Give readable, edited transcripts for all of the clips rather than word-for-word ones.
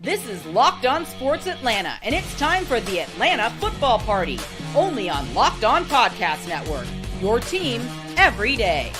This is Locked On Sports Atlanta, and it's time for the Atlanta Football Party, only on Locked On Podcast Network, your team every day.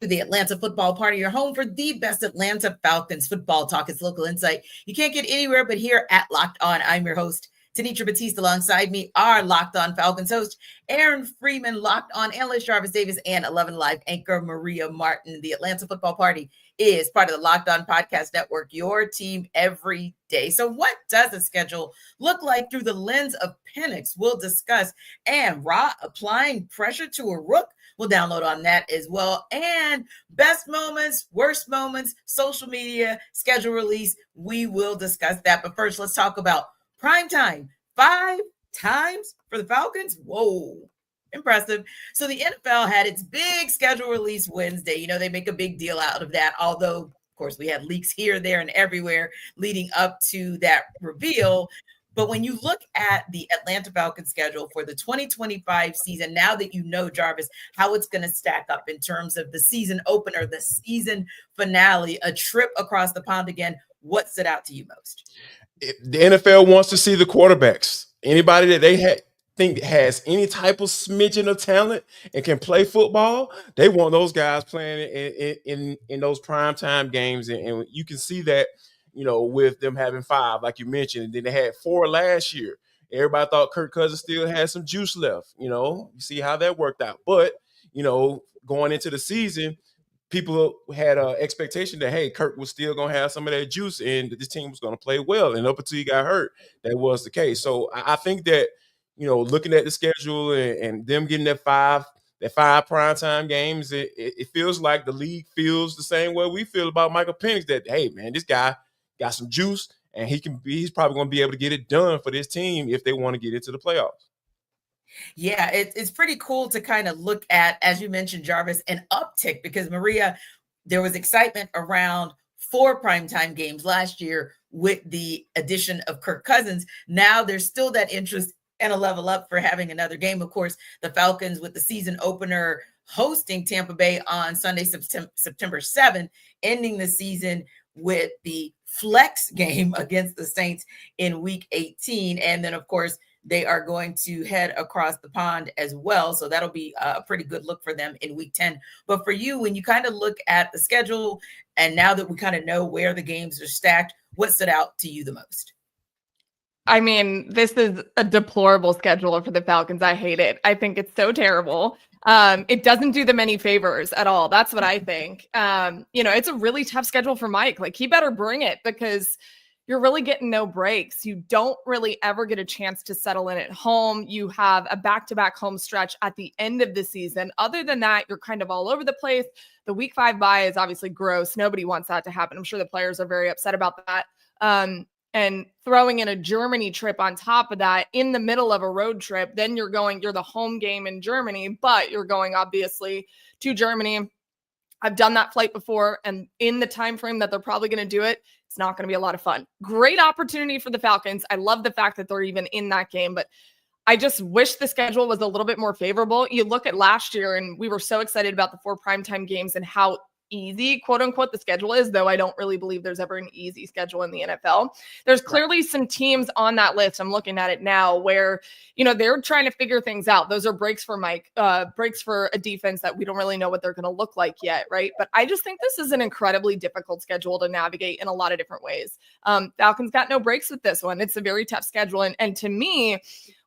The Atlanta Football Party, your home for the best Atlanta Falcons football talk. It's local insight you can't get anywhere but here at Locked On. I'm your host, Tenitra Batiste. Alongside me, our Locked On Falcons host, Aaron Freeman, Locked On analyst Jarvis Davis, and 11 Live anchor Maria Martin. The Atlanta Football Party is part of the Locked On Podcast Network, your team every day. So what does the schedule look like through the lens of Penix? We'll discuss. And Ra applying pressure to a rook. We'll download on that as well. And best moments, worst moments, social media, schedule release. We will discuss that. But first, let's talk about primetime. 5 times for the Falcons. Whoa. Impressive. So the NFL had its big schedule release Wednesday. You know, they make a big deal out of that, although, of course, we had leaks here, there, and everywhere leading up to that reveal. But when you look at the Atlanta Falcons schedule for the 2025 season, now that you know, Jarvis, how it's going to stack up in terms of the season opener, the season finale, a trip across the pond again, what stood out to you most? The NFL wants to see the quarterbacks. Anybody that they think has any type of smidgen of talent and can play football, they want those guys playing in those primetime games. And you can see that, you know, with them having 5, like you mentioned, and then they had 4 last year. Everybody thought Kirk Cousins still had some juice left. You know, you see how that worked out. But, you know, going into the season, people had an expectation that, hey, Kirk was still going to have some of that juice and that this team was going to play well. And up until he got hurt, that was the case. So I think that, you know, looking at the schedule and them getting that 5 primetime games, it feels like the league feels the same way we feel about Michael Penix, that, hey, man, this guy got some juice and he's probably going to be able to get it done for this team if they want to get into the playoffs. Yeah, it's pretty cool to kind of look at, as you mentioned, Jarvis, an uptick, because Maria, there was excitement around 4 primetime games last year with the addition of Kirk Cousins. Now there's still that interest and a level up for having another game. Of course, the Falcons with the season opener hosting Tampa Bay on Sunday, September 7th, ending the season with the flex game against the Saints in week 18. And then, of course, they are going to head across the pond as well. So that'll be a pretty good look for them in week 10. But for you, when you kind of look at the schedule, and now that we kind of know where the games are stacked, what stood out to you the most? I mean, this is a deplorable schedule for the Falcons. I hate it. I think it's so terrible. It doesn't do them any favors at all. That's what I think. You know, it's a really tough schedule for Mike. Like, he better bring it, because you're really getting no breaks. You don't really ever get a chance to settle in at home. You have a back-to-back home stretch at the end of the season. Other than that, you're kind of all over the place. The week 5 bye is obviously gross. Nobody wants that to happen. I'm sure the players are very upset about that. And throwing in a Germany trip on top of that in the middle of a road trip, then you're the home game in Germany, but you're going obviously to Germany. I've done that flight before, and in the time frame that they're probably going to do it, it's not going to be a lot of fun. Great opportunity for the Falcons. I love the fact that they're even in that game, but I just wish the schedule was a little bit more favorable. You look at last year, and we were so excited about the 4 primetime games and how easy, quote unquote, the schedule is, though I don't really believe there's ever an easy schedule in the NFL. There's clearly some teams on that list, I'm looking at it now, where, you know, they're trying to figure things out. Those are breaks for Mike, breaks for a defense that we don't really know what they're going to look like yet, right? But I just think this is an incredibly difficult schedule to navigate in a lot of different ways. Falcons got no breaks with this one. It's a very tough schedule. And to me,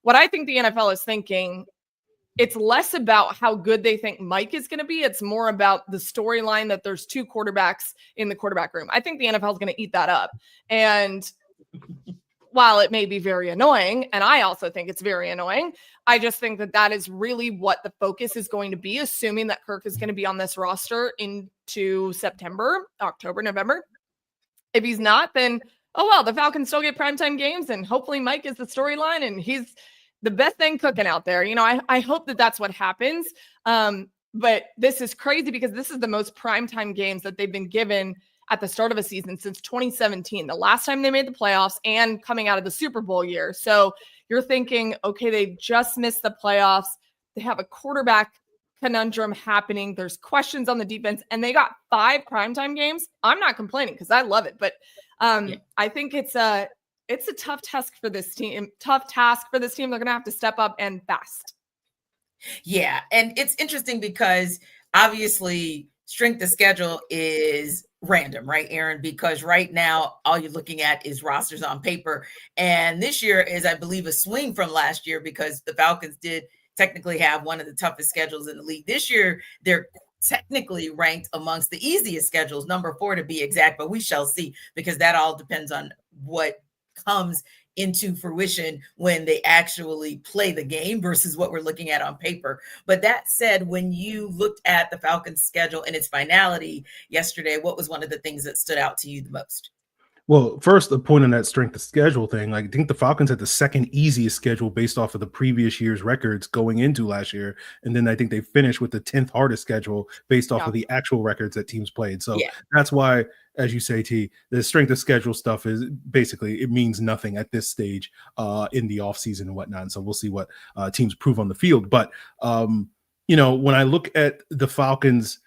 what I think the NFL is thinking, it's less about how good they think Mike is going to be. It's more about the storyline that there's 2 quarterbacks in the quarterback room. I think the NFL is going to eat that up. And while it may be very annoying, and I also think it's very annoying, I just think that that is really what the focus is going to be, assuming that Kirk is going to be on this roster into September, October, November. If he's not, then, oh, well, the Falcons still get primetime games, and hopefully Mike is the storyline, and he's the best thing cooking out there. You know, I hope that that's what happens. But this is crazy, because this is the most primetime games that they've been given at the start of a season since 2017, the last time they made the playoffs and coming out of the Super Bowl year. So you're thinking, okay, they just missed the playoffs. They have a quarterback conundrum happening. There's questions on the defense, and they got 5 primetime games. I'm not complaining because I love it, but I think it's a tough task for this team. They're going to have to step up and fast. Yeah, and it's interesting because obviously strength of schedule is random, right, Aaron? Because right now, all you're looking at is rosters on paper. And this year is, I believe, a swing from last year because the Falcons did technically have one of the toughest schedules in the league. This year, they're technically ranked amongst the easiest schedules, number 4 to be exact, but we shall see because that all depends on what comes into fruition when they actually play the game versus what we're looking at on paper. But that said, when you looked at the Falcons schedule and its finality yesterday, what was one of the things that stood out to you the most? Well, first, the point on that strength of schedule thing, like, I think the Falcons had the second easiest schedule based off of the previous year's records going into last year. And then I think they finished with the 10th hardest schedule based off of the actual records that teams played. So that's why, as you say, T, the strength of schedule stuff is basically, it means nothing at this stage in the offseason and whatnot. And so we'll see what teams prove on the field. But, when I look at the Falcons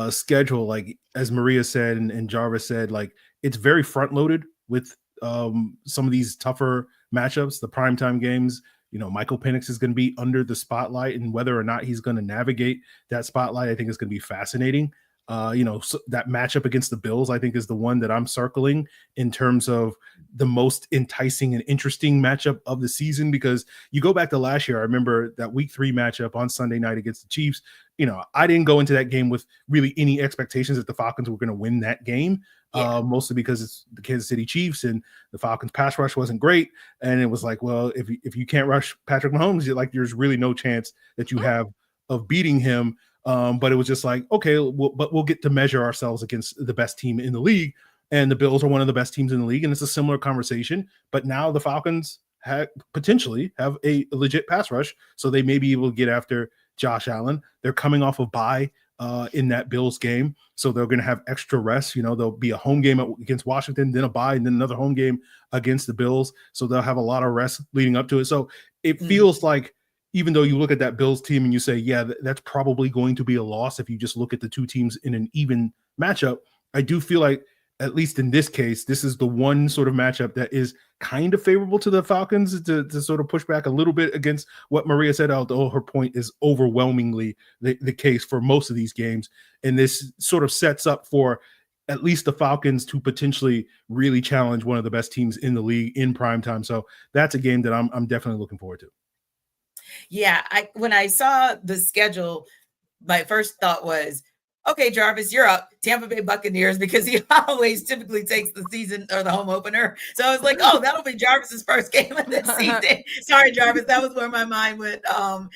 schedule, like as Maria said and Jarvis said, like, it's very front loaded with some of these tougher matchups, the primetime games. Michael Penix is going to be under the spotlight, and whether or not he's going to navigate that spotlight, I think is going to be fascinating. So that matchup against the Bills, I think, is the one that I'm circling in terms of the most enticing and interesting matchup of the season, because you go back to last year. I remember that week 3 matchup on Sunday night against the Chiefs. I didn't go into that game with really any expectations that the Falcons were going to win that game. Mostly because it's the Kansas City Chiefs and the Falcons pass rush wasn't great. And it was like, well, if you can't rush Patrick Mahomes, there's really no chance that you have of beating him. But it was just like, okay, we'll get to measure ourselves against the best team in the league. And the Bills are one of the best teams in the league. And it's a similar conversation. But now the Falcons potentially have a legit pass rush. So they may be able to get after Josh Allen. They're coming off of bye in that Bills game. So they're going to have extra rest. There'll be a home game against Washington, then a bye, and then another home game against the Bills. So they'll have a lot of rest leading up to it. So it feels like, even though you look at that Bills team and you say, yeah, that's probably going to be a loss if you just look at the two teams in an even matchup, I do feel like, at least in this case, this is the one sort of matchup that is kind of favorable to the Falcons to sort of push back a little bit against what Maria said, although her point is overwhelmingly the case for most of these games. And this sort of sets up for at least the Falcons to potentially really challenge one of the best teams in the league in primetime. So that's a game that I'm definitely looking forward to. Yeah, when I saw the schedule, my first thought was, okay, Jarvis, you're up. Tampa Bay Buccaneers, because he always typically takes the season or the home opener. So I was like, oh, that'll be Jarvis's first game of this season. Sorry, Jarvis, that was where my mind went.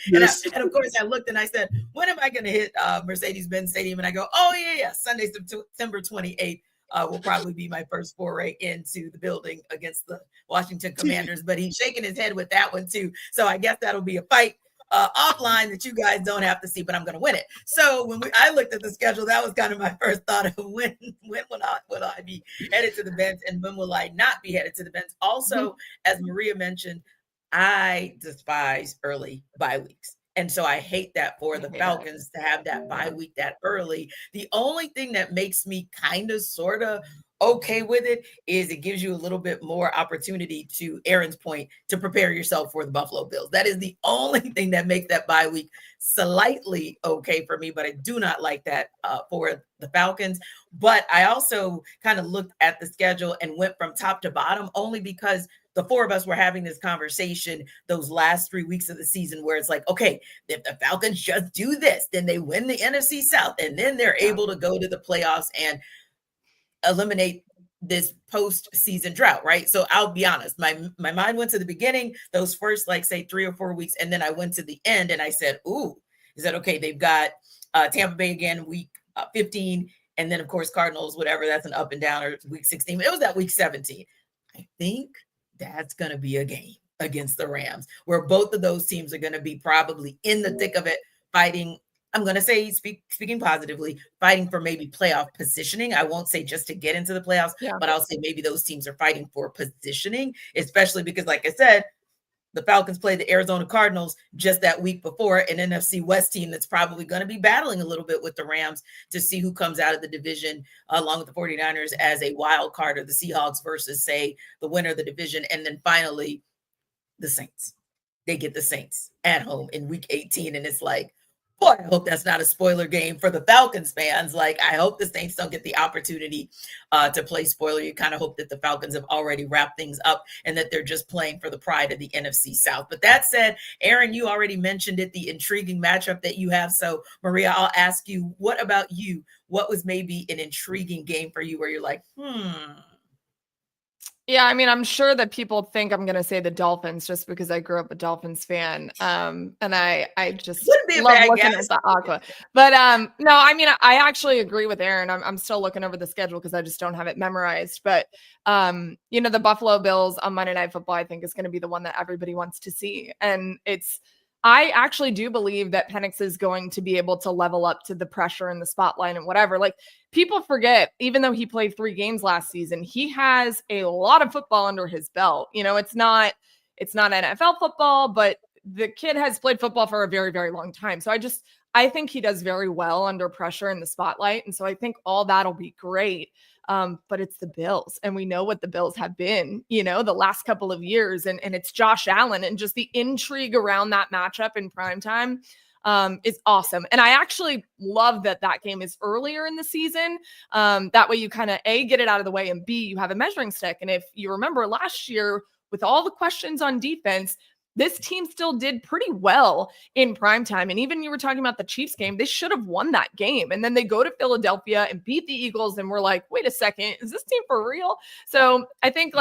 Yes. And of course, I looked and I said, when am I going to hit Mercedes-Benz Stadium? And I go, oh, yeah. Sunday, September 28th. Will probably be my first foray into the building against the Washington Commanders, but he's shaking his head with that one too. So I guess that'll be a fight offline that you guys don't have to see, but I'm going to win it. So when I looked at the schedule, that was kind of my first thought of when will I be headed to the bench and when will I not be headed to the bench? Also, as Maria mentioned, I despise early bye weeks. And so I hate that for the Falcons to have that bye week that early. The only thing that makes me kind of sort of okay with it is it gives you a little bit more opportunity, to Aaron's point, to prepare yourself for the Buffalo Bills. That is the only thing that makes that bye week slightly okay for me, but I do not like that for the Falcons. But I also kind of looked at the schedule and went from top to bottom, only because the four of us were having this conversation those last 3 weeks of the season where it's like, okay, if the Falcons just do this, then they win the NFC South, and then they're able to go to the playoffs and eliminate this post-season drought, right? So I'll be honest, my mind went to the beginning, those first, like, say 3 or 4 weeks, and then I went to the end and I said, ooh, is that okay? They've got Tampa Bay again, week 15, and then, of course, Cardinals, whatever, that's an up and down, or week 16. It was that week 17. I think that's going to be a game against the Rams where both of those teams are going to be probably in the thick of it, fighting. I'm going to say, speaking positively, fighting for maybe playoff positioning. I won't say just to get into the playoffs, but I'll say maybe those teams are fighting for positioning, especially because, like I said, the Falcons play the Arizona Cardinals just that week before, an NFC West team that's probably going to be battling a little bit with the Rams to see who comes out of the division along with the 49ers as a wild card, or the Seahawks versus, say, the winner of the division. And then finally, the Saints. They get the Saints at home in week 18. And it's like, boy, I hope that's not a spoiler game for the Falcons fans. Like, I hope the Saints don't get the opportunity to play spoiler. You kind of hope that the Falcons have already wrapped things up and that they're just playing for the pride of the NFC South. But that said, Aaron, you already mentioned it, the intriguing matchup that you have. So, Maria, I'll ask you, what about you? What was maybe an intriguing game for you where you're like, Yeah, I mean, I'm sure that people think I'm going to say the Dolphins just because I grew up a Dolphins fan. And I just love looking at the Aqua. But no, I mean, I actually agree with Aaron. I'm still looking over the schedule because I just don't have it memorized. But, the Buffalo Bills on Monday Night Football, I think, is going to be the one that everybody wants to see. And I actually do believe that Penix is going to be able to level up to the pressure and the spotlight and whatever. Like, people forget, even though he played 3 games last season, he has a lot of football under his belt. It's not NFL football, but the kid has played football for a very, very long time. So I think he does very well under pressure in the spotlight. And so I think all that'll be great. But it's the Bills, and we know what the Bills have been, the last couple of years, and it's Josh Allen, and just the intrigue around that matchup in primetime is awesome. And I actually love that game is earlier in the season. That way you kind of get it out of the way, and B, you have a measuring stick. And if you remember last year with all the questions on defense, this team still did pretty well in primetime. And even you were talking about the Chiefs game, they should have won that game. And then they go to Philadelphia and beat the Eagles. And we're like, wait a second, is this team for real? So I think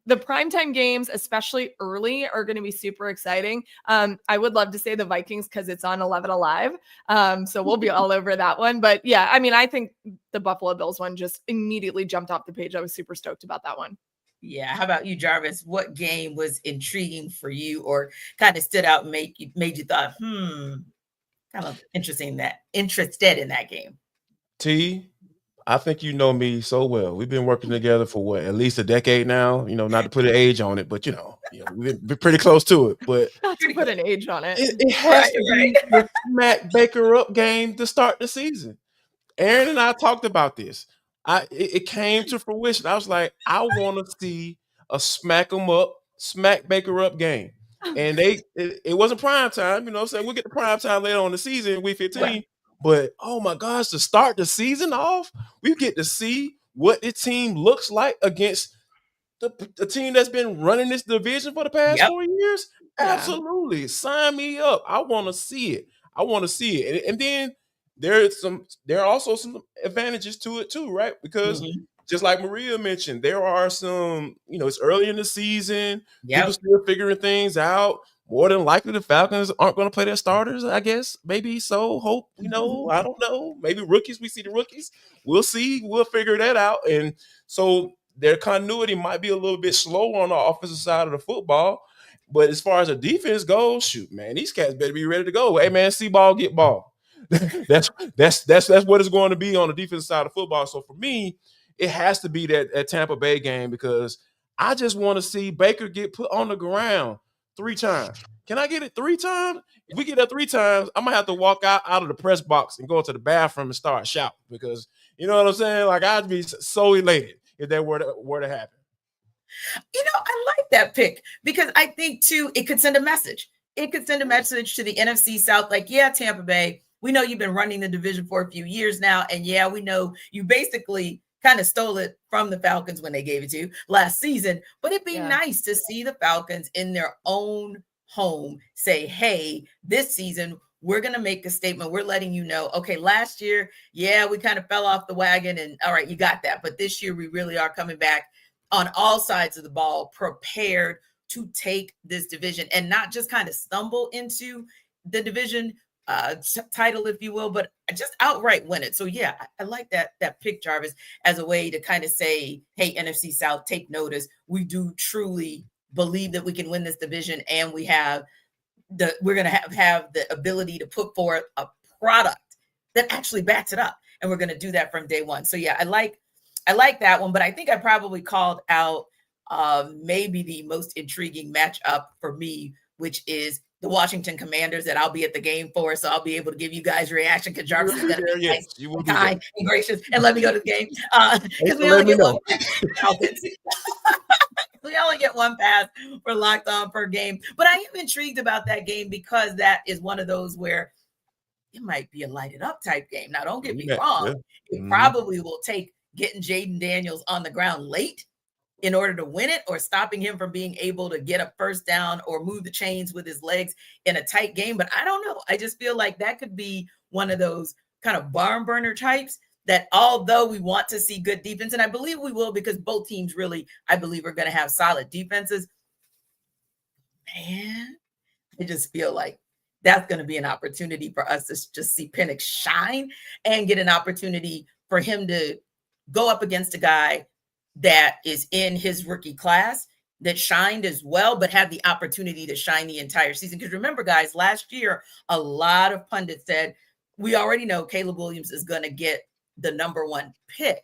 the primetime games, especially early, are going to be super exciting. I would love to say the Vikings because it's on 11 Alive. So we'll be all over that one. But yeah, I mean, I think the Buffalo Bills one just immediately jumped off the page. I was super stoked about that one. Yeah. How about you, Jarvis? What game was intriguing for you, or kind of stood out and made you thought, kind of interested in that game? T, I think you know me so well. We've been working together for at least a decade now. Not to put an age on it, but we've been pretty close to it. But not to put an age on it. It has to be the smack Baker up game to start the season. Aaron and I talked about this. It came to fruition. I was like, I want to see a smack Baker up game. And it wasn't prime time, so we'll get the prime time later on in the season, week 15. Right. But oh my gosh, to start the season off, we get to see what the team looks like against the team that's been running this division for the past 4 years. Yeah. Absolutely. Sign me up. I want to see it. And then there are also some advantages to it too, right? Because just like Maria mentioned, there are some, it's early in the season. People still figuring things out. More than likely, the Falcons aren't going to play their starters, I guess. Maybe so. Hope, I don't know. Maybe rookies. We see the rookies. We'll see. We'll figure that out. And so their continuity might be a little bit slow on the offensive side of the football. But as far as the defense goes, shoot, man, these cats better be ready to go. Hey, man, see ball, get ball. That's what it's going to be on the defensive side of football. So for me, it has to be that Tampa Bay game, because I just want to see Baker get put on the ground 3 times. Can I get it 3 times? If we get that 3 times, I might have to walk out of the press box and go to the bathroom and start shouting, because you know what I'm saying? Like, I'd be so elated if that were to happen. I like that pick, because I think too, it could send a message. It could send a message to the NFC South. Like, yeah, Tampa Bay, we know you've been running the division for a few years now. And yeah, we know you basically kind of stole it from the Falcons when they gave it to you last season. But it'd be nice to see the Falcons in their own home say, hey, this season, we're going to make a statement. We're letting you know, okay, last year, we kind of fell off the wagon, and all right, you got that. But this year, we really are coming back on all sides of the ball, prepared to take this division and not just kind of stumble into the division title, if you will, but just outright win it. So yeah, I like that pick, Jarvis, as a way to kind of say, hey, NFC South, take notice. We do truly believe that we can win this division, and we're going to have the ability to put forth a product that actually backs it up. And we're going to do that from day one. So yeah, I like that one, but I think I probably called out maybe the most intriguing matchup for me, which is the Washington Commanders that I'll be at the game for. So I'll be able to give you guys a reaction because Jarvis is going to be nice, kind, and gracious and let me go to the game. Because we only get one Falcons. We only get one pass for Locked On per game. But I am intrigued about that game because that is one of those where it might be a lighted up type game. Now, don't get me wrong. It probably will take getting Jayden Daniels on the ground late in order to win it, or stopping him from being able to get a first down or move the chains with his legs in a tight game. But I don't know. I just feel like that could be one of those kind of barn burner types that, although we want to see good defense, and I believe we will, because both teams really, I believe, are going to have solid defenses. Man, I just feel like that's going to be an opportunity for us to just see Penix shine and get an opportunity for him to go up against a guy that is in his rookie class that shined as well, but had the opportunity to shine the entire season. Because remember, guys, last year, a lot of pundits said, we already know Caleb Williams is going to get the number one pick,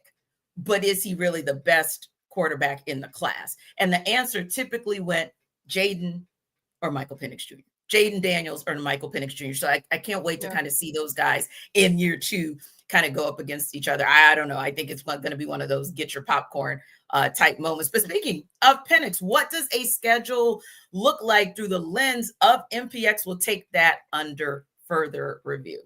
but is he really the best quarterback in the class? And the answer typically went Jayden or Michael Penix Jr., Jayden Daniels or Michael Penix Jr. So I can't wait to kind of see those guys in year two kind of go up against each other. I don't know. I think it's going to be one of those get your popcorn type moments. But speaking of Penix, what does a schedule look like through the lens of MPX? We'll take that under further review.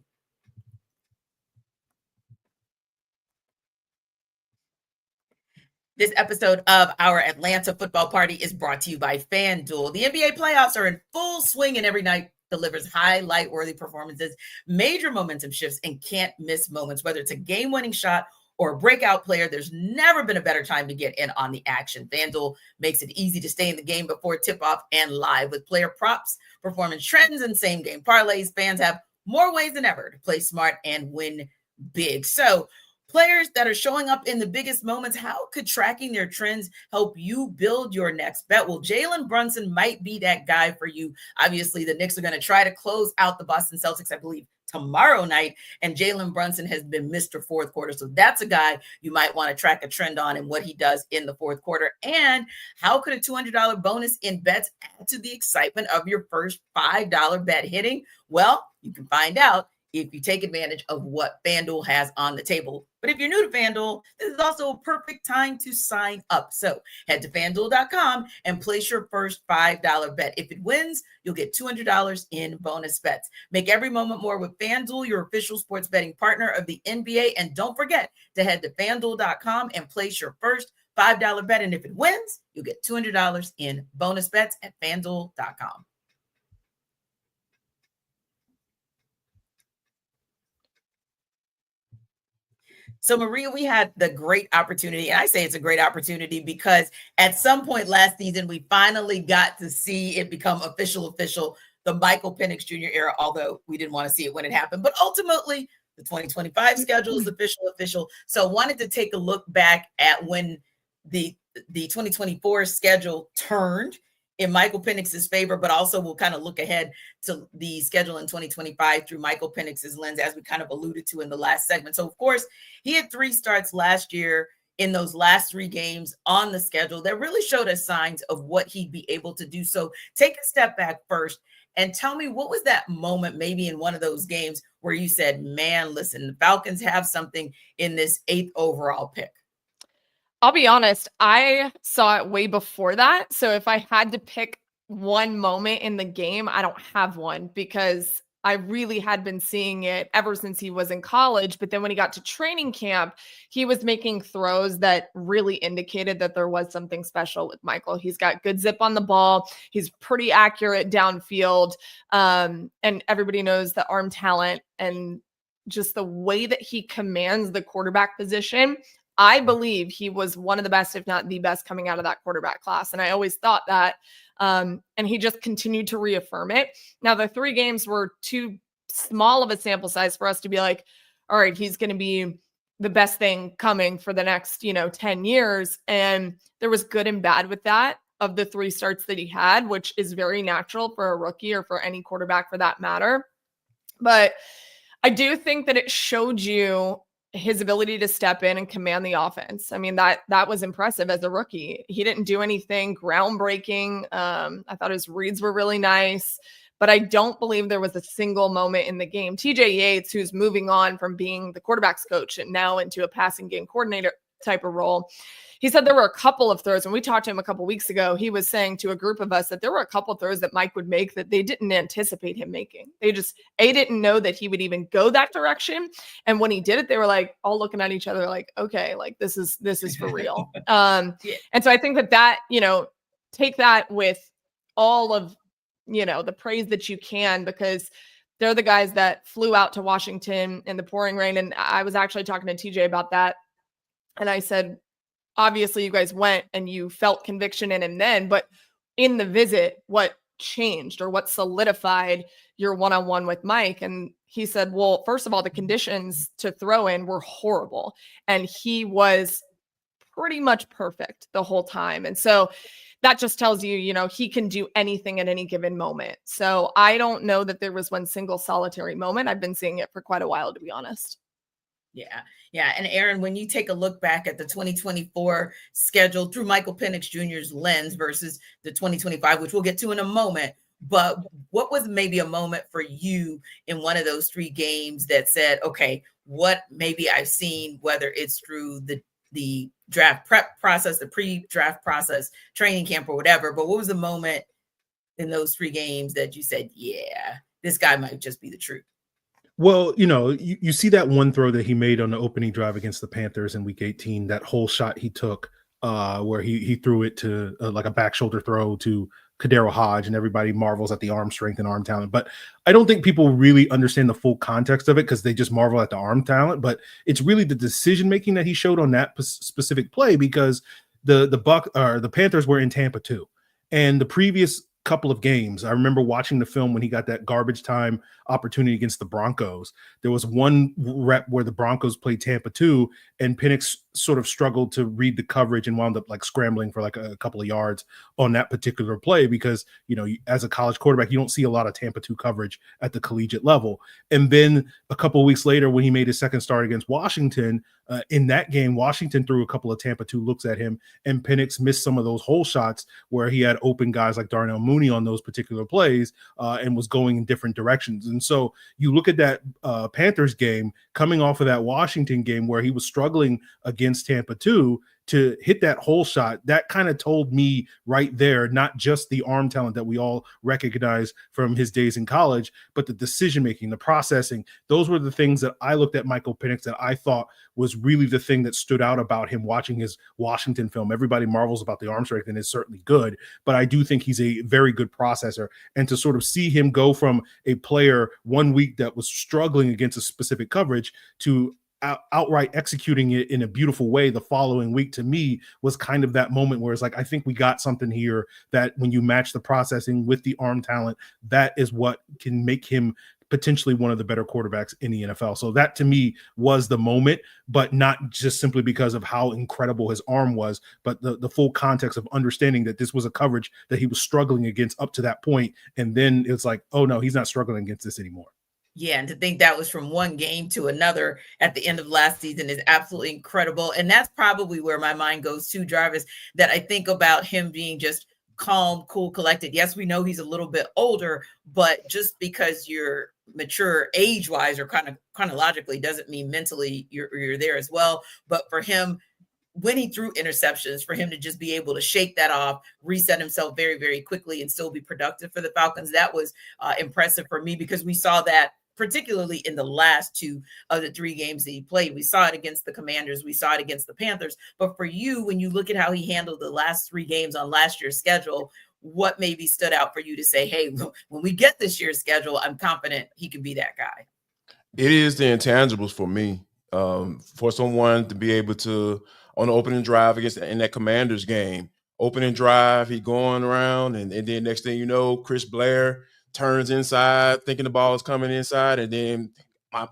This episode of our Atlanta Football Party is brought to you by FanDuel. The NBA playoffs are in full swing, and every night delivers highlight-worthy performances, major momentum shifts, and can't-miss moments. Whether it's a game-winning shot or a breakout player, there's never been a better time to get in on the action. FanDuel makes it easy to stay in the game before tip-off and live. With player props, performance trends, and same-game parlays, fans have more ways than ever to play smart and win big. So, players that are showing up in the biggest moments, how could tracking their trends help you build your next bet? Well, Jalen Brunson might be that guy for you. Obviously, the Knicks are going to try to close out the Boston Celtics, I believe, tomorrow night, and Jalen Brunson has been Mr. Fourth Quarter. So that's a guy you might want to track a trend on and what he does in the fourth quarter. And how could a $200 bonus in bets add to the excitement of your first $5 bet hitting? Well, you can find out if you take advantage of what FanDuel has on the table. But if you're new to FanDuel, this is also a perfect time to sign up. So head to FanDuel.com and place your first $5 bet. If it wins, you'll get $200 in bonus bets. Make every moment more with FanDuel, your official sports betting partner of the NBA. And don't forget to head to FanDuel.com and place your first $5 bet. And if it wins, you'll get $200 in bonus bets at FanDuel.com. So, Maria, we had the great opportunity, and I say it's a great opportunity because at some point last season, we finally got to see it become official, the Michael Penix Jr. era, although we didn't want to see it when it happened. But ultimately, the 2025 schedule is official. So wanted to take a look back at when the 2024 schedule turned in Michael Penix's favor, but also we'll kind of look ahead to the schedule in 2025 through Michael Penix's lens, as we kind of alluded to in the last segment. So, of course, he had 3 starts last year in those last 3 games on the schedule that really showed us signs of what he'd be able to do. So take a step back first and tell me, what was that moment maybe in one of those games where you said, man, listen, the Falcons have something in this 8th overall pick? I'll be honest, I saw it way before that. So if I had to pick one moment in the game, I don't have one, because I really had been seeing it ever since he was in college. But then when he got to training camp, he was making throws that really indicated that there was something special with Michael. He's got good zip on the ball. He's pretty accurate downfield. And everybody knows the arm talent and just the way that he commands the quarterback position. I believe he was one of the best, if not the best, coming out of that quarterback class. And I always thought that. And he just continued to reaffirm it. Now, the 3 games were too small of a sample size for us to be like, all right, he's going to be the best thing coming for the next, 10 years. And there was good and bad with that of the 3 starts that he had, which is very natural for a rookie or for any quarterback for that matter. But I do think that it showed you his ability to step in and command the offense. I mean, that was impressive as a rookie. He didn't do anything groundbreaking. I thought his reads were really nice, but I don't believe there was a single moment in the game. TJ Yates, who's moving on from being the quarterback's coach and now into a passing game coordinator type of role, he said there were a couple of throws. When we talked to him a couple of weeks ago, he was saying to a group of us that there were a couple of throws that Mike would make that they didn't anticipate him making. They just, didn't know that he would even go that direction. And when he did it, they were like all looking at each other like, okay, like this is for real. And so I think that, take that with all of, the praise that you can, because they're the guys that flew out to Washington in the pouring rain. And I was actually talking to TJ about that. And I said, obviously you guys went and you felt conviction in him then, but in the visit, what changed or what solidified your one-on-one with Mike? And he said, well, first of all, the conditions to throw in were horrible. And he was pretty much perfect the whole time. And so that just tells you, he can do anything at any given moment. So I don't know that there was one single solitary moment. I've been seeing it for quite a while, to be honest. Yeah. Yeah. And Aaron, when you take a look back at the 2024 schedule through Michael Penix Jr.'s lens versus the 2025, which we'll get to in a moment, but what was maybe a moment for you in one of those three games that said, okay, what maybe I've seen, whether it's through the draft prep process, the pre-draft process, training camp or whatever, but what was the moment in those three games that you said, yeah, this guy might just be the truth? Well, you see that one throw that he made on the opening drive against the Panthers in Week 18, that whole shot he took where he threw it to like a back shoulder throw to Kadero Hodge, and everybody marvels at the arm strength and arm talent. But I don't think people really understand the full context of it because they just marvel at the arm talent. But it's really the decision-making that he showed on that specific play, because the Panthers were in Tampa too. And the previous couple of games, I remember watching the film when he got that garbage time opportunity against the Broncos. There was one rep where the Broncos played Tampa 2, and Penix sort of struggled to read the coverage and wound up like scrambling for like a couple of yards on that particular play, because as a college quarterback, you don't see a lot of Tampa 2 coverage at the collegiate level. And then a couple of weeks later, when he made his second start against Washington, in that game, Washington threw a couple of Tampa 2 looks at him, and Penix missed some of those hole shots where he had open guys like Darnell Mooney on those particular plays and was going in different directions. And so you look at that Panthers game coming off of that Washington game where he was struggling against Tampa 2 to hit that hole shot. That kind of told me right there, not just the arm talent that we all recognize from his days in college, but the decision-making, the processing. Those were the things that I looked at Michael Penix that I thought was really the thing that stood out about him watching his Washington film. Everybody marvels about the arm strength, and it's certainly good, but I do think he's a very good processor. And to sort of see him go from a player one week that was struggling against a specific coverage to outright executing it in a beautiful way the following week, to me was kind of that moment where it's like, I think we got something here that when you match the processing with the arm talent, that is what can make him potentially one of the better quarterbacks in the NFL. So that to me was the moment, but not just simply because of how incredible his arm was, but the full context of understanding that this was a coverage that he was struggling against up to that point. And then it's like, oh no, he's not struggling against this anymore. Yeah, and to think that was from one game to another at the end of last season is absolutely incredible. And that's probably where my mind goes to, Jarvis, that I think about him being just calm, cool, collected. Yes, we know he's a little bit older, but just because you're mature age-wise or kind of chronologically doesn't mean mentally you're there as well. But for him, when he threw interceptions, for him to just be able to shake that off, reset himself very, very quickly and still be productive for the Falcons, that was impressive for me, because we saw that particularly in the last two of the three games that he played. We saw it against the Commanders. We saw it against the Panthers. But for you, when you look at how he handled the last three games on last year's schedule, what maybe stood out for you to say, hey, when we get this year's schedule, I'm confident he can be that guy? It is the intangibles for me. For someone to be able to, on the opening drive in that Commanders game, opening drive, he going around, and then next thing you know, Chris Blair turns inside, thinking the ball is coming inside, and then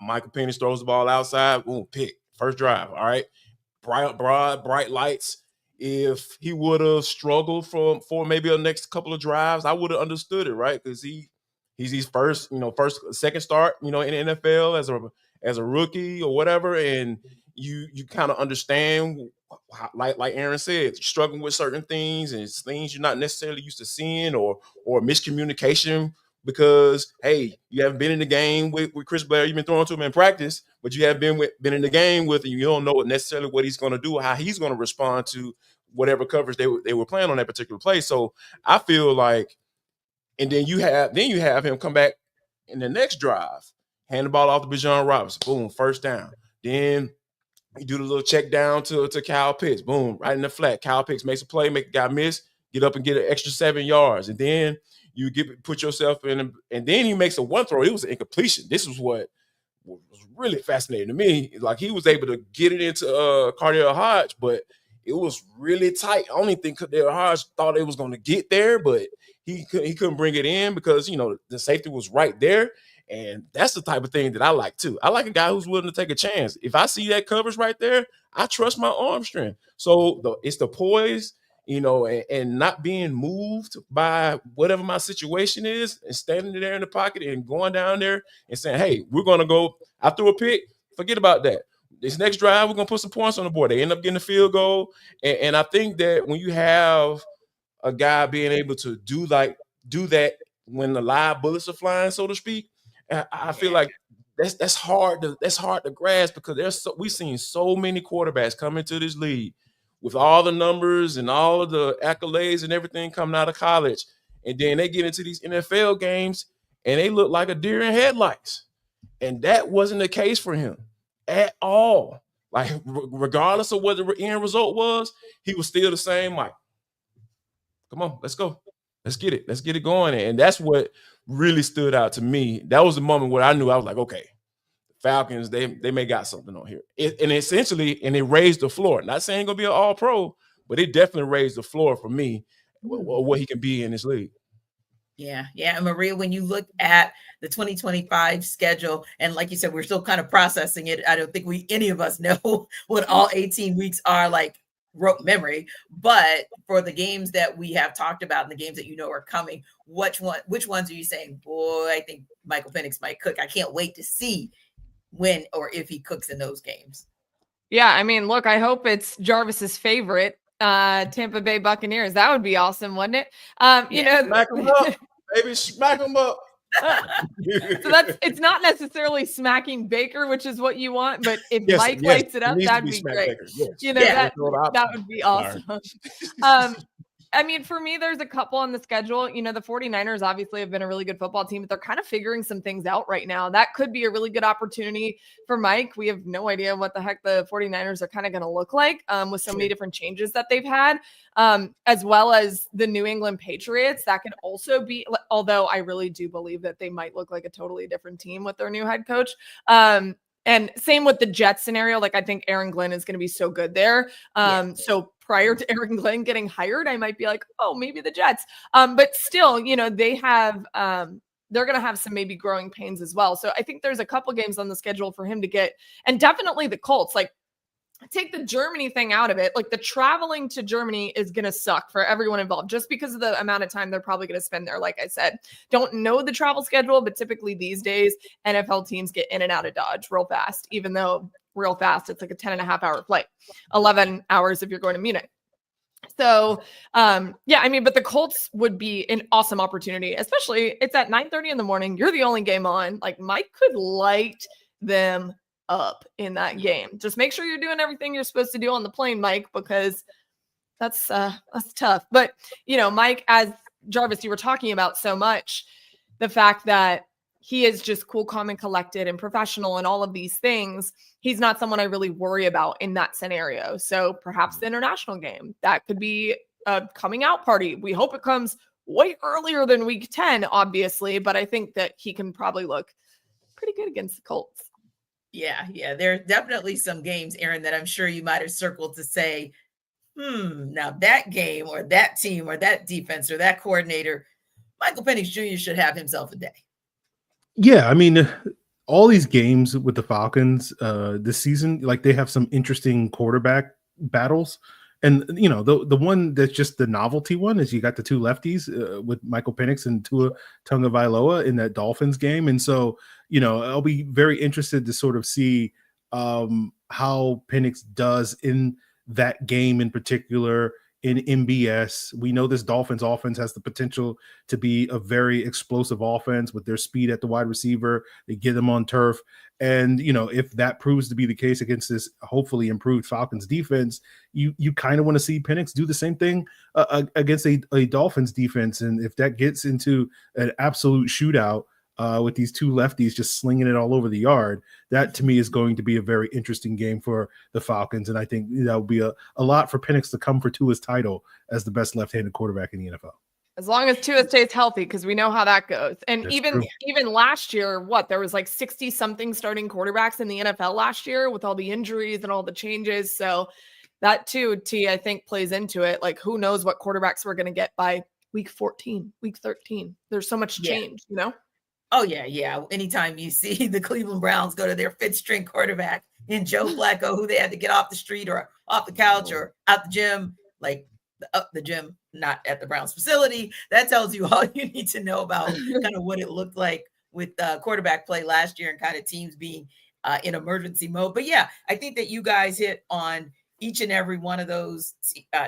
Michael Penix throws the ball outside. Boom, pick. First drive. All right. Bright lights. If he would have struggled for maybe the next couple of drives, I would have understood it, right? Because he's his second start, in the NFL as a rookie or whatever, and you kind of understand how, like Aaron said, struggling with certain things and things you're not necessarily used to seeing, or miscommunication because hey, you haven't been in the game with Chris Blair, you've been throwing to him in practice, but you have been in the game with him. You don't know necessarily what he's going to do, how he's going to respond to whatever coverage they were playing on that particular play. So I feel like, and then you have him come back in the next drive, hand the ball off to Bijan Robinson, boom, first down. Then you do the little check down to Kyle Pitts, boom, right in the flat. Kyle Pitts makes a play, make a guy miss, get up and get an extra 7 yards, and then you put yourself in, and then he makes a one throw. It was an incompletion. This was what was really fascinating to me. Like he was able to get it into Cardale Hodge, but it was really tight. I don't even think Cardale Hodge thought it was going to get there, but he couldn't bring it in because the safety was right there. And that's the type of thing that I like too. I like a guy who's willing to take a chance. If I see that coverage right there, I trust my arm strength. So it's the poise, and not being moved by whatever my situation is, and standing there in the pocket and going down there and saying, hey, we're going to go. I threw a pick. Forget about that. This next drive, we're going to put some points on the board. They end up getting a field goal. And I think that when you have a guy being able to do that when the live bullets are flying, so to speak, I feel like that's hard to grasp, because we've seen so many quarterbacks come into this league with all the numbers and all of the accolades and everything coming out of college, and then they get into these NFL games and they look like a deer in headlights, and that wasn't the case for him at all. Like regardless of what the end result was, he was still the same. Like, come on, let's go. Let's get it going. And that's what really stood out to me. That was the moment where I knew, I was like, okay, Falcons, they may got something on here. It raised the floor. Not saying gonna be an all-pro, but it definitely raised the floor for me, what he can be in this league. Yeah. And Maria, when you look at the 2025 schedule, and like you said, we're still kind of processing it. I don't think any of us know what all 18 weeks are like rote memory, but for the games that we have talked about and the games that are coming, which ones are you saying, boy, I think Michael Penix might cook? I can't wait to see when or if he cooks in those games. Yeah, I mean, look, I hope it's Jarvis's favorite, Tampa Bay Buccaneers. That would be awesome, wouldn't it? Smack them up, baby, smack them up. So it's not necessarily smacking Baker, which is what you want, but if Mike lights it up, that'd be great. Yes. That would be awesome. I mean, for me, there's a couple on the schedule. The 49ers obviously have been a really good football team, but they're kind of figuring some things out right now. That could be a really good opportunity for Mike. We have no idea what the heck the 49ers are kind of going to look like with so many different changes that they've had, as well as the New England Patriots. That could also be, although I really do believe that they might look like a totally different team with their new head coach. And same with the Jets scenario. Like, I think Aaron Glenn is going to be so good there. So prior to Aaron Glenn getting hired, I might be like, oh, maybe the Jets. But still, they have, they're going to have some maybe growing pains as well. So I think there's a couple games on the schedule for him to get, and definitely the Colts. Like, take the Germany thing out of it. Like, the traveling to Germany is going to suck for everyone involved just because of the amount of time they're probably going to spend there. Like I said, don't know the travel schedule, but typically these days, NFL teams get in and out of Dodge real fast, even though real fast, it's like a 10.5-hour flight, 11 hours if you're going to Munich. So, but the Colts would be an awesome opportunity, especially it's at 9:30 in the morning. You're the only game on. Like, Mike could light them up in that game. Just make sure you're doing everything you're supposed to do on the plane, Mike, because that's tough. But Mike, as Jarvis, you were talking about so much, the fact that he is just cool, calm, and collected and professional and all of these things. He's not someone I really worry about in that scenario. So perhaps the international game, that could be a coming out party. We hope it comes way earlier than week 10, obviously, but I think that he can probably look pretty good against the Colts. Yeah. There are definitely some games, Aaron, that I'm sure you might have circled to say, now that game or that team or that defense or that coordinator, Michael Penix Jr. should have himself a day. Yeah, I mean, all these games with the Falcons this season, like, they have some interesting quarterback battles. And the one that's just the novelty one is you got the two lefties with Michael Penix and Tua Tagovailoa in that Dolphins game. And so, I'll be very interested to sort of see how Penix does in that game in particular in MBS. We know this Dolphins offense has the potential to be a very explosive offense with their speed at the wide receiver. They get them on turf. And, if that proves to be the case against this hopefully improved Falcons defense, you kind of want to see Penix do the same thing against a Dolphins defense. And if that gets into an absolute shootout with these two lefties just slinging it all over the yard, that to me is going to be a very interesting game for the Falcons. And I think that would be a lot for Penix to come for Tua's title as the best left-handed quarterback in the NFL. As long as Tua stays healthy, because we know how that goes. And That's even true. last year, there was like 60-something starting quarterbacks in the NFL last year with all the injuries and all the changes. So that too, T, I think plays into it. Like, who knows what quarterbacks we're going to get by week 14, week 13. There's so much change, Oh, yeah. Anytime you see the Cleveland Browns go to their fifth string quarterback in Joe Flacco, who they had to get off the street or off the couch or out the gym, like up the gym, not at the Browns facility, that tells you all you need to know about kind of what it looked like with quarterback play last year and kind of teams being in emergency mode. But yeah, I think that you guys hit on each and every one of those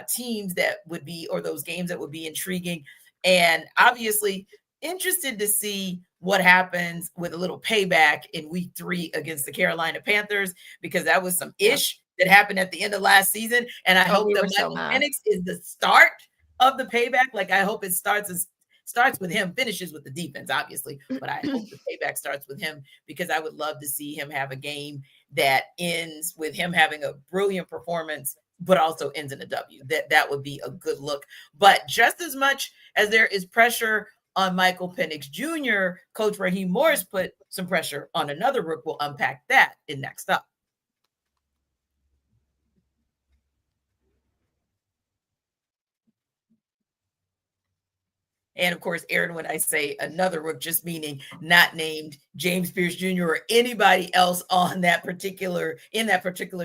teams that would be, or those games that would be intriguing. And obviously interested to see what happens with a little payback in week 3 against the Carolina Panthers, because that was some ish that happened at the end of last season. And I hope that Michael Penix is the start of the payback. Like, I hope it starts with him, finishes with the defense, obviously, but I hope the payback starts with him, because I would love to see him have a game that ends with him having a brilliant performance, but also ends in a W. That would be a good look. But just as much as there is pressure on Michael Penix Jr., Coach Raheem Morris put some pressure on another rook. We'll unpack that in Next Up. And of course, Aaron, when I say another rook, just meaning not named James Pierce Jr. or anybody else in that particular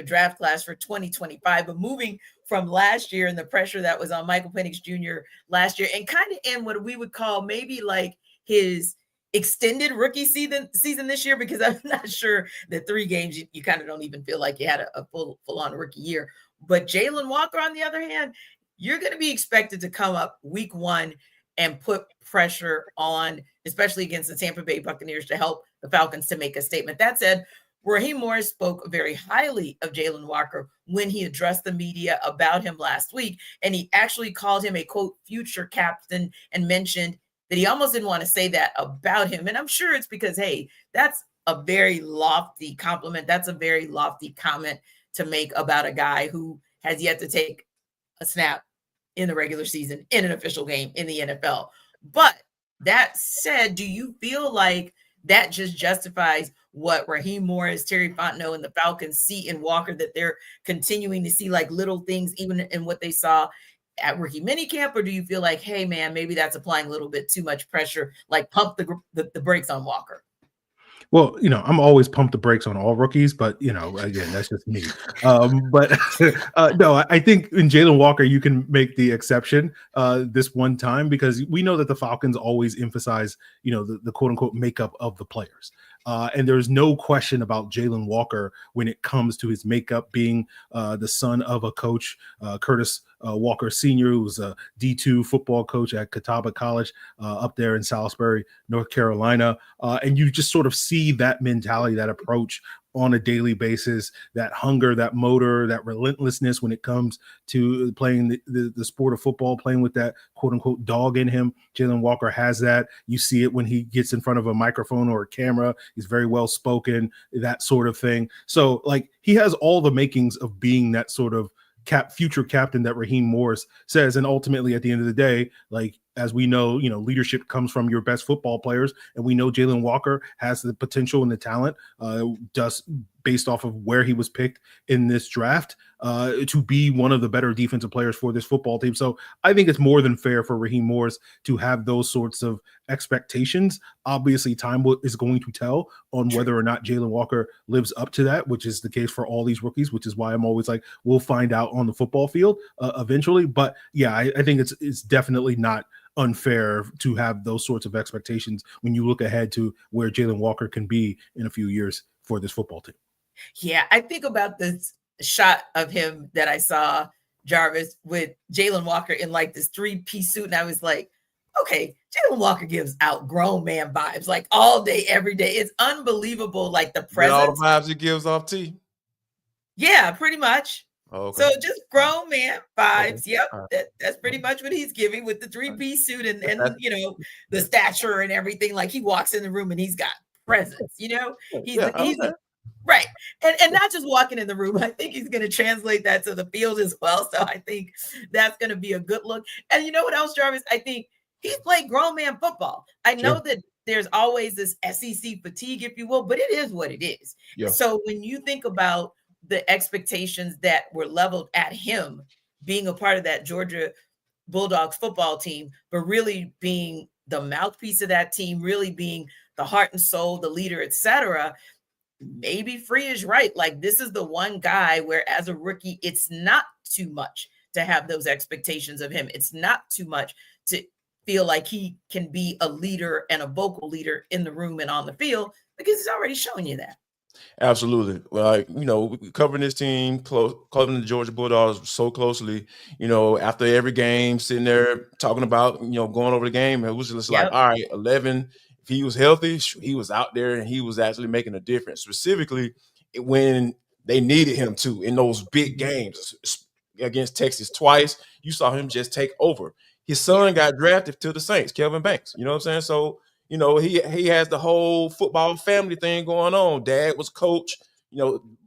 draft class for 2025, but moving from last year and the pressure that was on Michael Penix Jr. last year, and kind of in what we would call maybe like his extended rookie season this year, because I'm not sure that 3 games you kind of don't even feel like you had a full-on rookie year. But Jaylen Walker, on the other hand, you're going to be expected to come up week 1 and put pressure on, especially against the Tampa Bay Buccaneers, to help the Falcons to make a statement. That said, Raheem Morris spoke very highly of Jaylen Walker when he addressed the media about him last week, and he actually called him a, quote, future captain, and mentioned that he almost didn't want to say that about him. And I'm sure it's because, hey, that's a very lofty compliment. That's a very lofty comment to make about a guy who has yet to take a snap in the regular season, in an official game in the NFL. But that said, do you feel like that just justifies what Raheem Morris, Terry Fontenot, and the Falcons see in Walker, that they're continuing to see like little things even in what they saw at rookie minicamp? Or do you feel like, hey, man, maybe that's applying a little bit too much pressure, like pump the brakes on Walker? Well, I'm always pumped the brakes on all rookies, but again, that's just me. But no, I think in Jaylen Walker, you can make the exception this one time, because we know that the Falcons always emphasize, the quote unquote makeup of the players. And there's no question about Jaylen Walker when it comes to his makeup, being the son of a coach, Curtis Walker Sr., who was a D2 football coach at Catawba College up there in Salisbury, North Carolina. And you just sort of see that mentality, that approach on a daily basis, that hunger, that motor, that relentlessness when it comes to playing the sport of football, playing with that quote unquote dog in him. Jaylen Walker has that. You see it when he gets in front of a microphone or a camera. He's very well spoken, that sort of thing. So like, he has all the makings of being that sort of future captain that Raheem Morris says. And ultimately at the end of the day, like, as we know, leadership comes from your best football players, and we know Jaylen Walker has the potential and the talent, just based off of where he was picked in this draft, to be one of the better defensive players for this football team. So I think it's more than fair for Raheem Morris to have those sorts of expectations. Obviously, time is going to tell on whether or not Jaylen Walker lives up to that, which is the case for all these rookies, which is why I'm always like, we'll find out on the football field eventually. But yeah, I think it's definitely not unfair to have those sorts of expectations when you look ahead to where Jaylen Walker can be in a few years for this football team. Yeah, I think about this shot of him that I saw, Jarvis, with Jaylen Walker in like this 3-piece suit, and I was like, okay, Jaylen Walker gives out grown man vibes like all day, every day. It's unbelievable, like the presence. All the vibes he gives off to you? Yeah, pretty much. Oh, okay. So just grown man vibes. Okay. Yep, that's pretty much what he's giving with the 3-piece suit and the stature and everything. Like he walks in the room and he's got presence. He's right, and not just walking in the room. I think he's going to translate that to the field as well. So I think that's going to be a good look. And you know what else, Jarvis? I think he's played grown man football. I know that there's always this SEC fatigue, if you will, but it is what it is. Yeah. So when you think about the expectations that were leveled at him being a part of that Georgia Bulldogs football team, but really being the mouthpiece of that team, really being the heart and soul, the leader, etc. Maybe Free is right. Like this is the one guy where as a rookie, it's not too much to have those expectations of him. It's not too much to feel like he can be a leader and a vocal leader in the room and on the field because he's already shown you that. Absolutely. Well, covering this team, covering the Georgia Bulldogs so closely, after every game, sitting there talking about, going over the game, it was just like, all right, 11, if he was healthy, he was out there and he was actually making a difference, specifically when they needed him to in those big games against Texas twice. You saw him just take over. His son got drafted to the Saints, Kelvin Banks. You know what I'm saying? So, he has the whole football family thing going on. Dad was coach,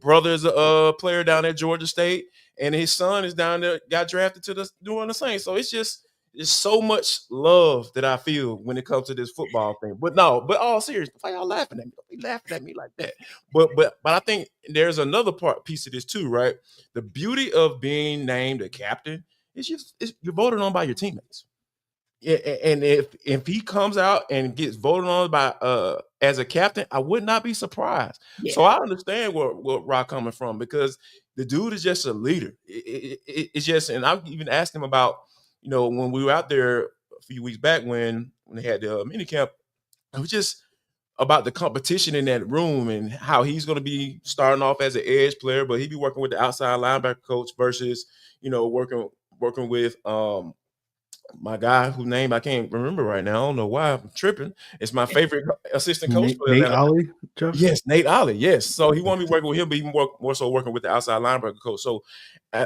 brother's a player down at Georgia State, and his son is down there, got drafted to the New Orleans Saints. So it's so much love that I feel when it comes to this football thing. But all serious, why y'all laughing at me? Don't be laughing at me like that. But I think there's another piece of this too, right? The beauty of being named a captain is you're voted on by your teammates. And if he comes out and gets voted on by as a captain, I would not be surprised. Yeah. So I understand where Rock coming from, because the dude is just a leader. It's just, and I even asked him about, when we were out there a few weeks back when they had the mini camp, it was just about the competition in that room and how he's going to be starting off as an edge player, but he'd be working with the outside linebacker coach versus, working with my guy whose name I can't remember right now. I don't know why I'm tripping. It's my favorite assistant coach. Nate Ollie? Yes, Nate Ollie. Yes. So he wanted me working with him, but even more so working with the outside linebacker coach. So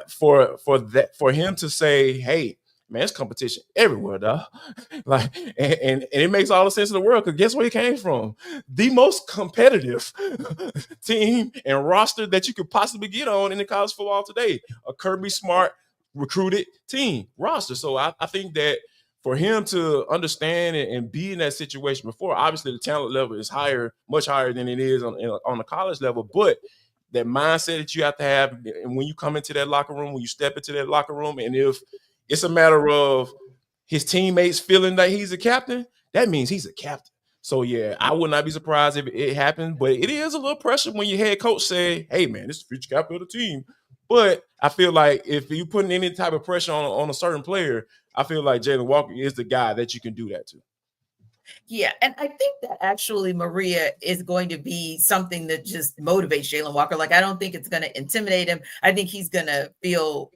for him to say, hey, man, it's competition everywhere, dog. And it makes all the sense in the world, because guess where he came from? The most competitive team and roster that you could possibly get on in the college football today. A Kirby Smart recruited team roster. So I think that for him to understand and be in that situation before, obviously the talent level is much higher than it is on the college level, but that mindset that you have to have, and when you come into that locker room, when you step into that locker room, and if it's a matter of his teammates feeling that he's a captain, that means he's a captain. So yeah, I would not be surprised if it happened, but it is a little pressure when your head coach say, hey man, this is the future captain of the team. But I feel like if you putting any type of pressure on a certain player, I feel like Jaylen Walker is the guy that you can do that to. Yeah, and I think that actually, Maria, is going to be something that just motivates Jaylen Walker. Like, I don't think it's going to intimidate him. I think he's going to feel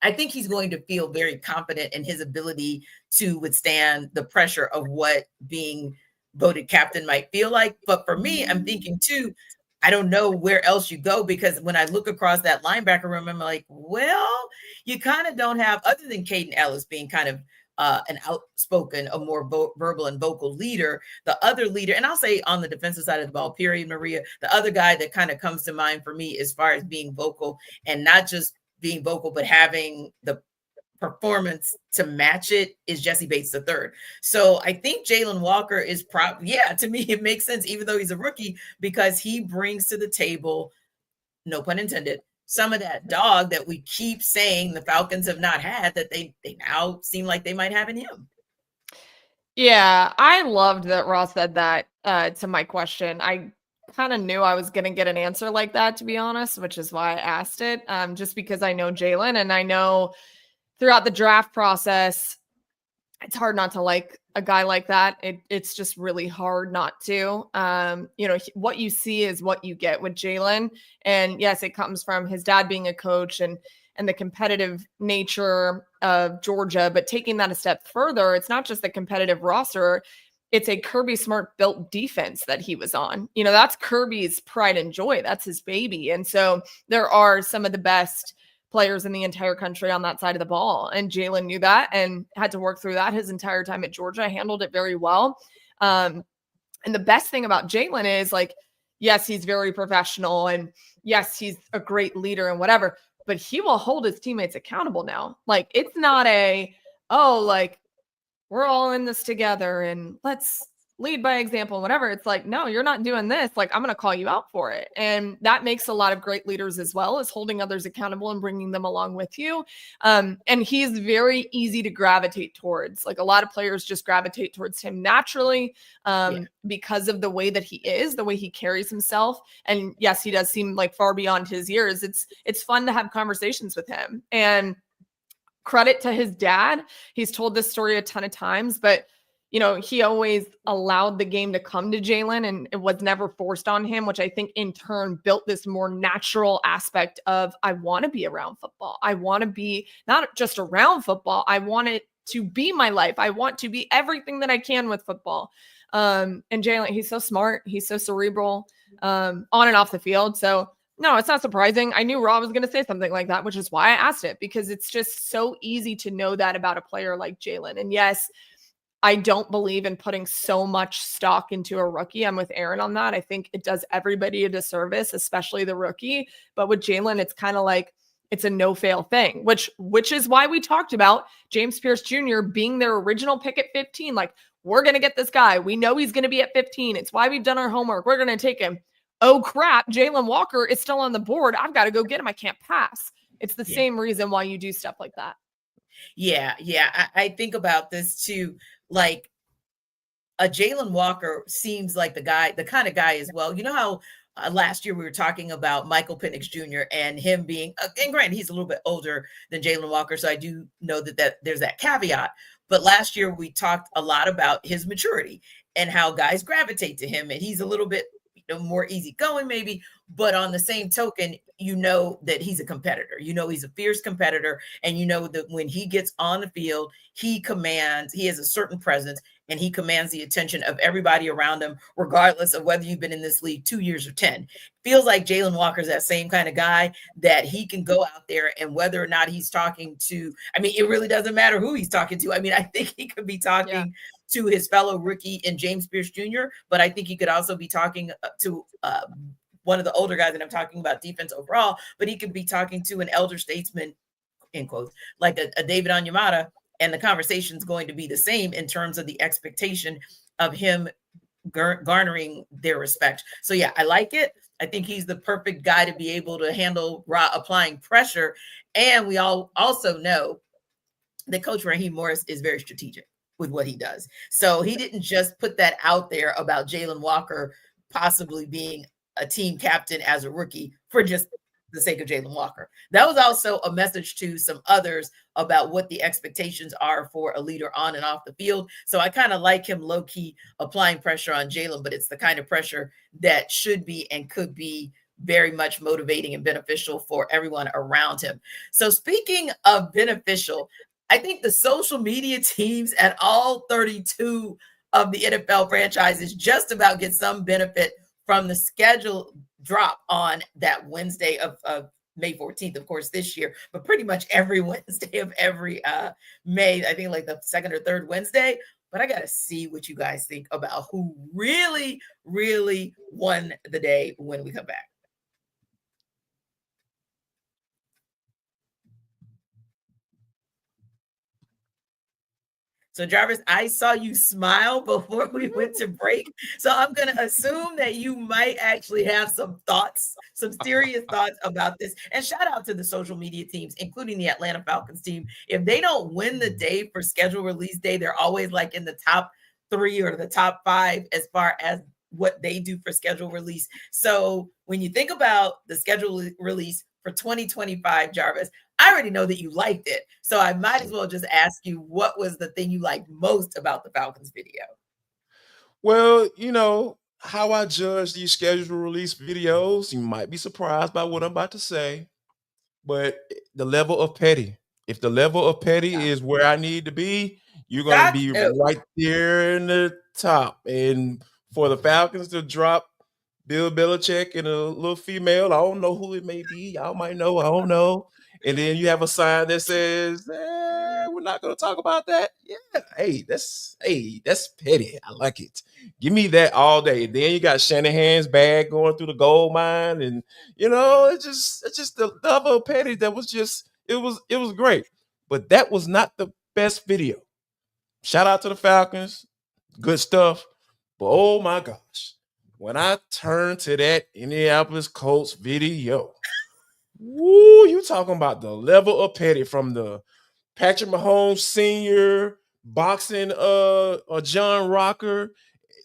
very confident in his ability to withstand the pressure of what being voted captain might feel like. But for me, I'm thinking too, I don't know where else you go, because when I look across that linebacker room, I'm like, well, you kind of don't have, other than Caden Ellis being kind of an outspoken, a more verbal and vocal leader, the other leader, and I'll say on the defensive side of the ball, period, Maria, the other guy that kind of comes to mind for me as far as being vocal, and not just being vocal, but having the performance to match it is Jesse Bates III. So I think Jaylen Walker is to me, it makes sense, even though he's a rookie, because he brings to the table, no pun intended, some of that dog that we keep saying the Falcons have not had, that they now seem like they might have in him. Yeah, I loved that Ross said that to my question. I kind of knew I was going to get an answer like that, to be honest, which is why I asked it, just because I know Jaylen, and I know throughout the draft process, it's hard not to like a guy like that. It's just really hard not to. What you see is what you get with Jaylen. And yes, it comes from his dad being a coach and the competitive nature of Georgia. But taking that a step further, it's not just the competitive roster. It's a Kirby Smart built defense that he was on. That's Kirby's pride and joy. That's his baby. And so there are some of the best players in the entire country on that side of the ball. And Jaylen knew that and had to work through that his entire time at Georgia, handled it very well. And the best thing about Jaylen is, like, yes, he's very professional, and yes, he's a great leader and whatever, but he will hold his teammates accountable now. Like, it's not we're all in this together and let's lead by example, whatever. It's like, no, you're not doing this. Like, I'm going to call you out for it. And that makes a lot of great leaders as well, as holding others accountable and bringing them along with you. And he's very easy to gravitate towards. Like, a lot of players just gravitate towards him naturally because of the way that he is, the way he carries himself. And yes, he does seem like far beyond his years. It's fun to have conversations with him. And credit to his dad. He's told this story a ton of times, but he always allowed the game to come to Jaylen, and it was never forced on him, which I think in turn built this more natural aspect of, I want to be around football. I want to be not just around football. I want it to be my life. I want to be everything that I can with football. And Jaylen, he's so smart. He's so cerebral on and off the field. So no, it's not surprising. I knew Rob was going to say something like that, which is why I asked it, because it's just so easy to know that about a player like Jaylen. And yes, I don't believe in putting so much stock into a rookie. I'm with Aaron on that. I think it does everybody a disservice, especially the rookie. But with Jaylen, it's kind of like it's a no-fail thing, which is why we talked about James Pierce Jr. being their original pick at 15. Like, we're going to get this guy. We know he's going to be at 15. It's why we've done our homework. We're going to take him. Oh, crap. Jaylen Walker is still on the board. I've got to go get him. I can't pass. It's the same reason why you do stuff like that. Yeah. I think about this too. Like, a Jaylen Walker seems like the kind of guy as well. You know how last year we were talking about Michael Penix Jr. and him being, and granted, he's a little bit older than Jaylen Walker, so I do know that there's that caveat. But last year we talked a lot about his maturity and how guys gravitate to him, and he's a little bit more easygoing maybe, but on the same token, that he's a competitor. He's a fierce competitor, and that when he gets on the field, he has a certain presence, and he commands the attention of everybody around him, regardless of whether you've been in this league 2 years or 10. Feels like Jaylen Walker's that same kind of guy, that he can go out there, and whether or not he's talking to, it really doesn't matter who he's talking to. I think he could be talking to his fellow rookie in James Pierce Jr., but I think he could also be talking to one of the older guys, and I'm talking about defense overall, but he could be talking to an elder statesman, in quotes, like a David Onyemata, and the conversation's going to be the same in terms of the expectation of him garnering their respect. So yeah, I like it. I think he's the perfect guy to be able to handle applying pressure. And we all also know that Coach Raheem Morris is very strategic with what he does. So he didn't just put that out there about Jaylen Walker possibly being a team captain as a rookie for just the sake of Jaylen Walker. That was also a message to some others about what the expectations are for a leader on and off the field. So I kind of like him low-key applying pressure on Jaylen, but it's the kind of pressure that should be and could be very much motivating and beneficial for everyone around him. So speaking of beneficial, I think the social media teams at all 32 of the NFL franchises just about get some benefit from the schedule drop on that Wednesday of May 14th, of course, this year, but pretty much every Wednesday of every May, I think like the second or third Wednesday. But I got to see what you guys think about who really, really won the day when we come back. So Jarvis, I saw you smile before we went to break. So I'm going to assume that you might actually have some thoughts, some serious thoughts about this. And shout out to the social media teams, including the Atlanta Falcons team. If they don't win the day for schedule release day, they're always like in the top 3 or the top 5 as far as what they do for schedule release. So when you think about the schedule release for 2025, Jarvis, I already know that you liked it. So I might as well just ask you, what was the thing you liked most about the Falcons video? Well, you know how I judge these schedule release videos. You might be surprised by what I'm about to say, but the level of petty. If the level of petty is where I need to be, you're going to be right there in the top. And for the Falcons to drop Bill Belichick and a little female, I don't know who it may be. Y'all might know. I don't know. And then you have a sign that says, we're not going to talk about that. Yeah. Hey, that's petty. I like it. Give me that all day. Then you got Shanahan's bag going through the gold mine. And, you know, it's just the level of petty that was just, it was great. But that was not the best video. Shout out to the Falcons. Good stuff. But oh my gosh. When I turned to that Indianapolis Colts video, woo, you talking about the level of petty from the Patrick Mahomes Sr. boxing John Rocker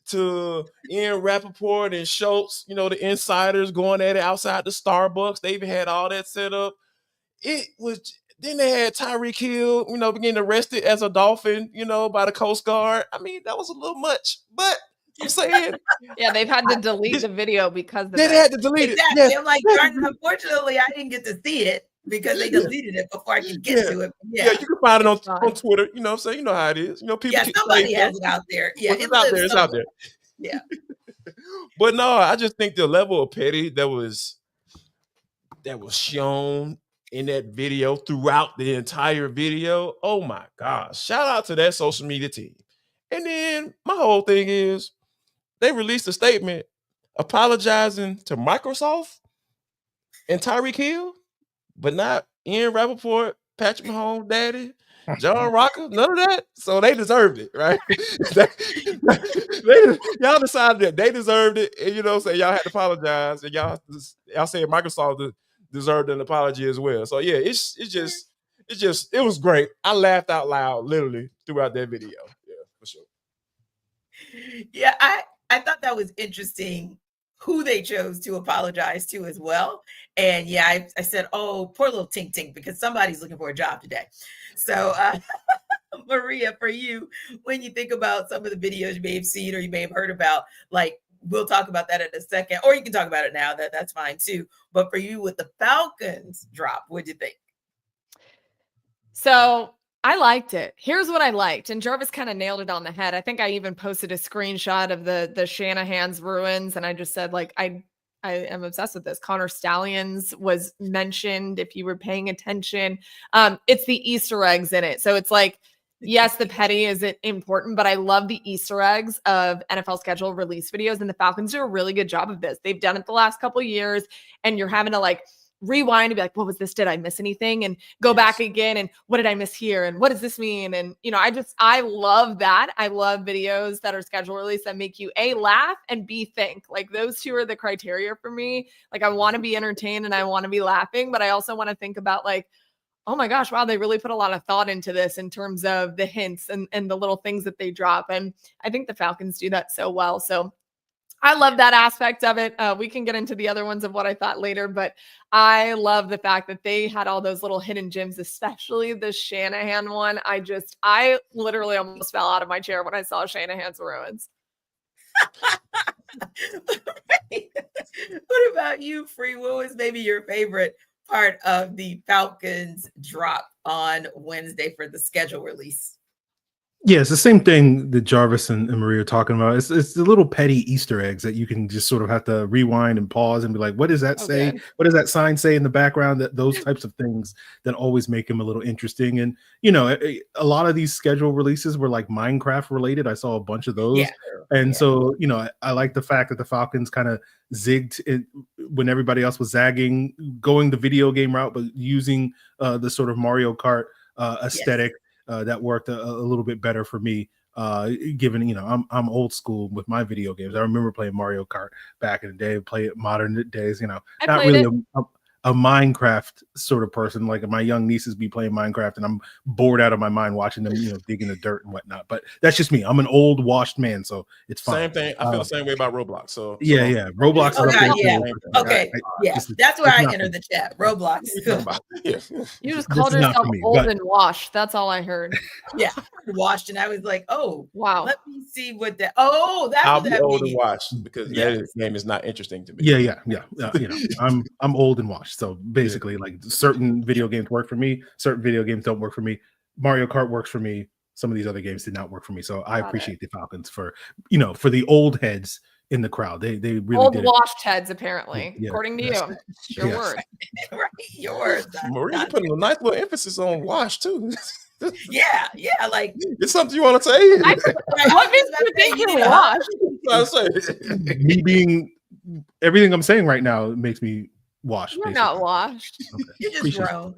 to Ian Rappaport and Schultz, you know, the insiders going at it outside the Starbucks. They even had all that set up. It was, then they had Tyreek Hill, you know, getting arrested as a Dolphin, you know, by the Coast Guard. I mean, that was a little much, but I'm saying, yeah, they've had to delete the video because they had to delete it. Yes. I'm like, unfortunately, I didn't get to see it because they deleted it before I could get to it. Yeah, you can find it on Twitter. You know what I'm saying? You know how it is. You know, people. Yeah, somebody has it out there. Yeah, it's out there. It's out there. Yeah. But no, I just think the level of petty that was shown in that video throughout the entire video. Oh my gosh. Shout out to that social media team. And then my whole thing is they released a statement apologizing to Microsoft and Tyreek Hill, but not Ian Rappaport, Patrick Mahomes' daddy, John Rocker, none of that. So they deserved it, right? Y'all decided that they deserved it, and you know, say y'all had to apologize, and y'all said Microsoft deserved an apology as well. So yeah, it was great. I laughed out loud literally throughout that video. Yeah, for sure. Yeah, I thought that was interesting who they chose to apologize to as well. And yeah, I said, oh, poor little Tink Tink, because somebody's looking for a job today. So Maria, for you, when you think about some of the videos you may have seen or you may have heard about, like, we'll talk about that in a second, or you can talk about it now. That's fine too. But for you with the Falcons drop, what'd you think? So I liked it. Here's what I liked. And Jarvis kind of nailed it on the head. I think I even posted a screenshot of the Shanahan's ruins. And I just said, like, I am obsessed with this. Connor Stallions was mentioned if you were paying attention. It's the Easter eggs in it. So it's like, yes, the petty isn't important, but I love the Easter eggs of NFL schedule release videos. And the Falcons do a really good job of this. They've done it the last couple of years. And you're having to like rewind and be like, what was this? Did I miss anything? And go back again. And what did I miss here? And what does this mean? And, you know, I love that. I love videos that are schedule release that make you A, laugh, and B, think. Like, those two are the criteria for me. Like, I want to be entertained and I want to be laughing, but I also want to think about, like, oh my gosh, wow, they really put a lot of thought into this in terms of the hints and the little things that they drop. And I think the Falcons do that so well. So I love that aspect of it. We can get into the other ones of what I thought later, but I love the fact that they had all those little hidden gems, especially the Shanahan one. I literally almost fell out of my chair when I saw Shanahan's ruins. What about you, Free? What was maybe your favorite part of the Falcons drop on Wednesday for the schedule release? Yeah, it's the same thing that Jarvis and Maria are talking about. It's the little petty Easter eggs that you can just sort of have to rewind and pause and be like, what does that say? Good. What does that sign say in the background? Those types of things that always make them a little interesting. And, you know, a lot of these schedule releases were like Minecraft related. I saw a bunch of those. Yeah. So, you know, I like the fact that the Falcons kind of zigged it when everybody else was zagging, going the video game route, but using the sort of Mario Kart aesthetic. that worked a little bit better for me. Given, you know, I'm old school with my video games. I remember playing Mario Kart back in the day, play it modern days, you know, not really a Minecraft sort of person. Like my young nieces be playing Minecraft and I'm bored out of my mind watching them, you know, digging the dirt and whatnot. But that's just me. I'm an old washed man, so it's fine. Same thing. I feel the same way about Roblox. So yeah. Roblox. That's where I enter the chat. Roblox. You just called yourself old and washed. That's all I heard. Yeah, washed, and I was like, oh wow. Let me see what that. Oh, that's I'll what be that old means. and washed because that game is not interesting to me. Yeah. You know, I'm old and washed. So basically, like certain video games work for me, certain video games don't work for me. Mario Kart works for me. Some of these other games did not work for me. So I appreciate the Falcons for, you know, for the old heads in the crowd. They really old did washed heads, apparently, according to you. Your word. Right, yours. Marie, you putting a nice little emphasis on wash too. Yeah, like it's something you want to say. What makes you think you're washed? Me being everything I'm saying right now makes me washed. You're not washed. Okay. You're just grown.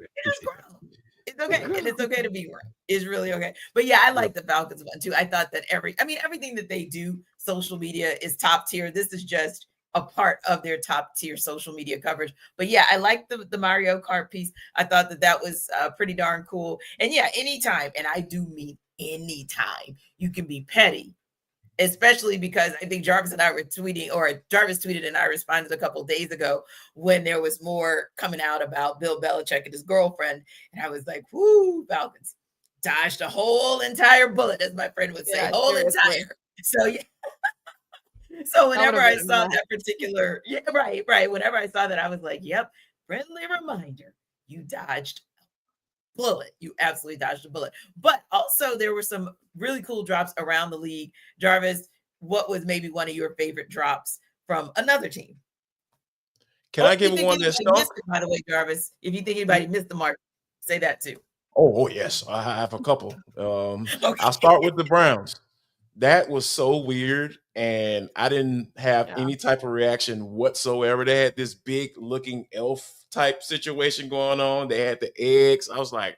It's okay. And it's okay to be grown. It's really okay. But yeah, I like the Falcons one too. I thought that everything that they do, social media is top tier. This is just a part of their top tier social media coverage. But yeah, I like the Mario Kart piece. I thought that was pretty darn cool. And yeah, anytime, and I do mean anytime, you can be petty. Especially because I think Jarvis and I were tweeting, or Jarvis tweeted and I responded a couple of days ago when there was more coming out about Bill Belichick and his girlfriend. And I was like, whoo, Falcons dodged a whole entire bullet, as my friend would say, entire. So yeah. So whenever I saw that particular, right. Whenever I saw that, I was like, yep, friendly reminder, you dodged bullet. You absolutely dodged a bullet. But also there were some really cool drops around the league. Jarvis, what was maybe one of your favorite drops from another team? Can I give one that's by the way, Jarvis? If you think anybody missed the mark, say that too. Oh yes, I have a couple. Okay. I'll start with the Browns. That was so weird, and I didn't have any type of reaction whatsoever. They had this big looking elf type situation going on. They had the eggs. I was like,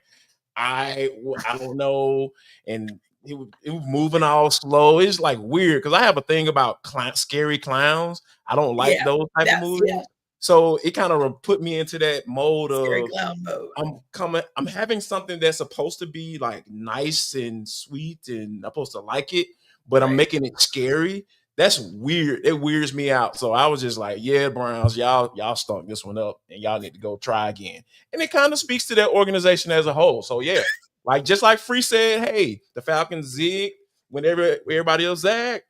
I don't know, and it was moving all slow. It's like weird because I have a thing about scary clowns. I don't like those type of movies. Yeah. So it kind of put me into that mode scary of clown mode. I'm having something that's supposed to be like nice and sweet, and I'm supposed to like it, but I'm making it scary. That's weird. It weirds me out. So I was just like, yeah, Browns, y'all stunk this one up, and y'all need to go try again. And it kind of speaks to their organization as a whole. So yeah, like just like Free said, hey, the Falcons zig whenever everybody else zag.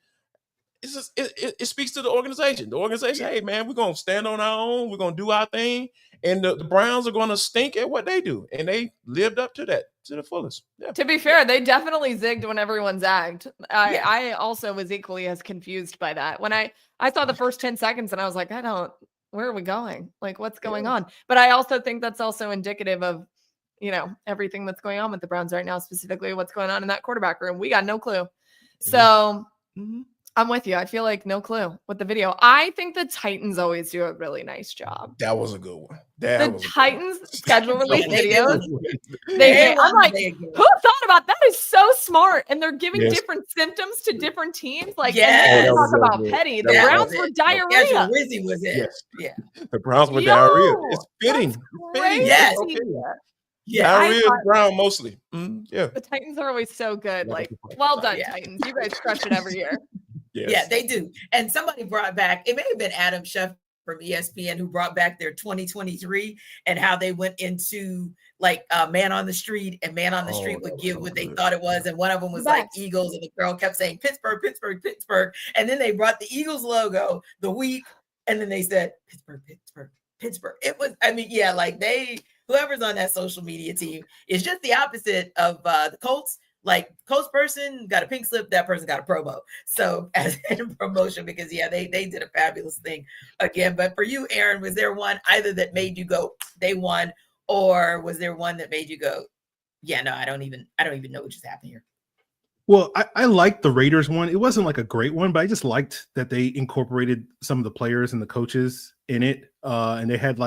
It's just, it speaks to the organization. The organization, hey man, we're gonna stand on our own. We're gonna do our thing, and the Browns are gonna stink at what they do, and they lived up to that to the fullest. Yeah. To be fair, they definitely zigged when everyone zagged. I also was equally as confused by that. When I saw the first 10 seconds, and I was like, where are we going? Like, what's going on? But I also think that's also indicative of, you know, everything that's going on with the Browns right now, specifically what's going on in that quarterback room. We got no clue. So. I'm with you. I feel like no clue with the video. I think the Titans always do a really nice job. That was a good one. The Titans schedule release videos. I'm like, who thought about that? Is so smart. And they're giving different symptoms to different teams. Like, talk about petty. The Browns were diarrhea. Rizzy was it. Yeah. The Browns were diarrhea. It's fitting. Yes. Diarrhea Brown mostly. Yeah. The Titans are always so good. Like, well done, Titans. You guys crush it every year. Yes. Yeah, they do. And somebody brought back, it may have been Adam Schefter from ESPN who brought back their 2023 and how they went into like Man on the Street, and Man on the Street would give what they thought it was. And one of them was like Eagles, and the girl kept saying Pittsburgh, Pittsburgh, Pittsburgh. And then they brought the Eagles logo the week, and then they said Pittsburgh, Pittsburgh, Pittsburgh. It was, like whoever's on that social media team is just the opposite of the Colts. Like Colts person got a pink slip, that person got a promo. So as in promotion, because they did a fabulous thing again. But for you, Aaron, was there one either that made you go, they won, or was there one that made you go, yeah, no, I don't even know what just happened here? Well, I liked the Raiders one. It wasn't like a great one, but I just liked that they incorporated some of the players and the coaches in it. And they had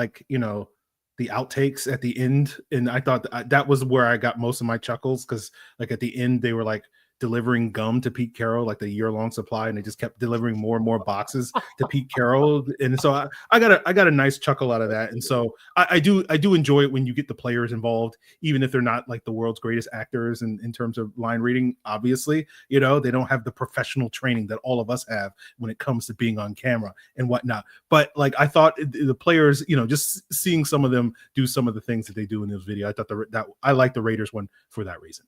outtakes at the end, and I thought that was where I got most of my chuckles, because like at the end they were like delivering gum to Pete Carroll, like the year-long supply, and they just kept delivering more and more boxes to Pete Carroll, and so I got a nice chuckle out of that. And so I do enjoy it when you get the players involved, even if they're not like the world's greatest actors in terms of line reading. Obviously, they don't have the professional training that all of us have when it comes to being on camera and whatnot. But like I thought the players, just seeing some of them do some of the things that they do in this video, I thought that I like the Raiders one for that reason.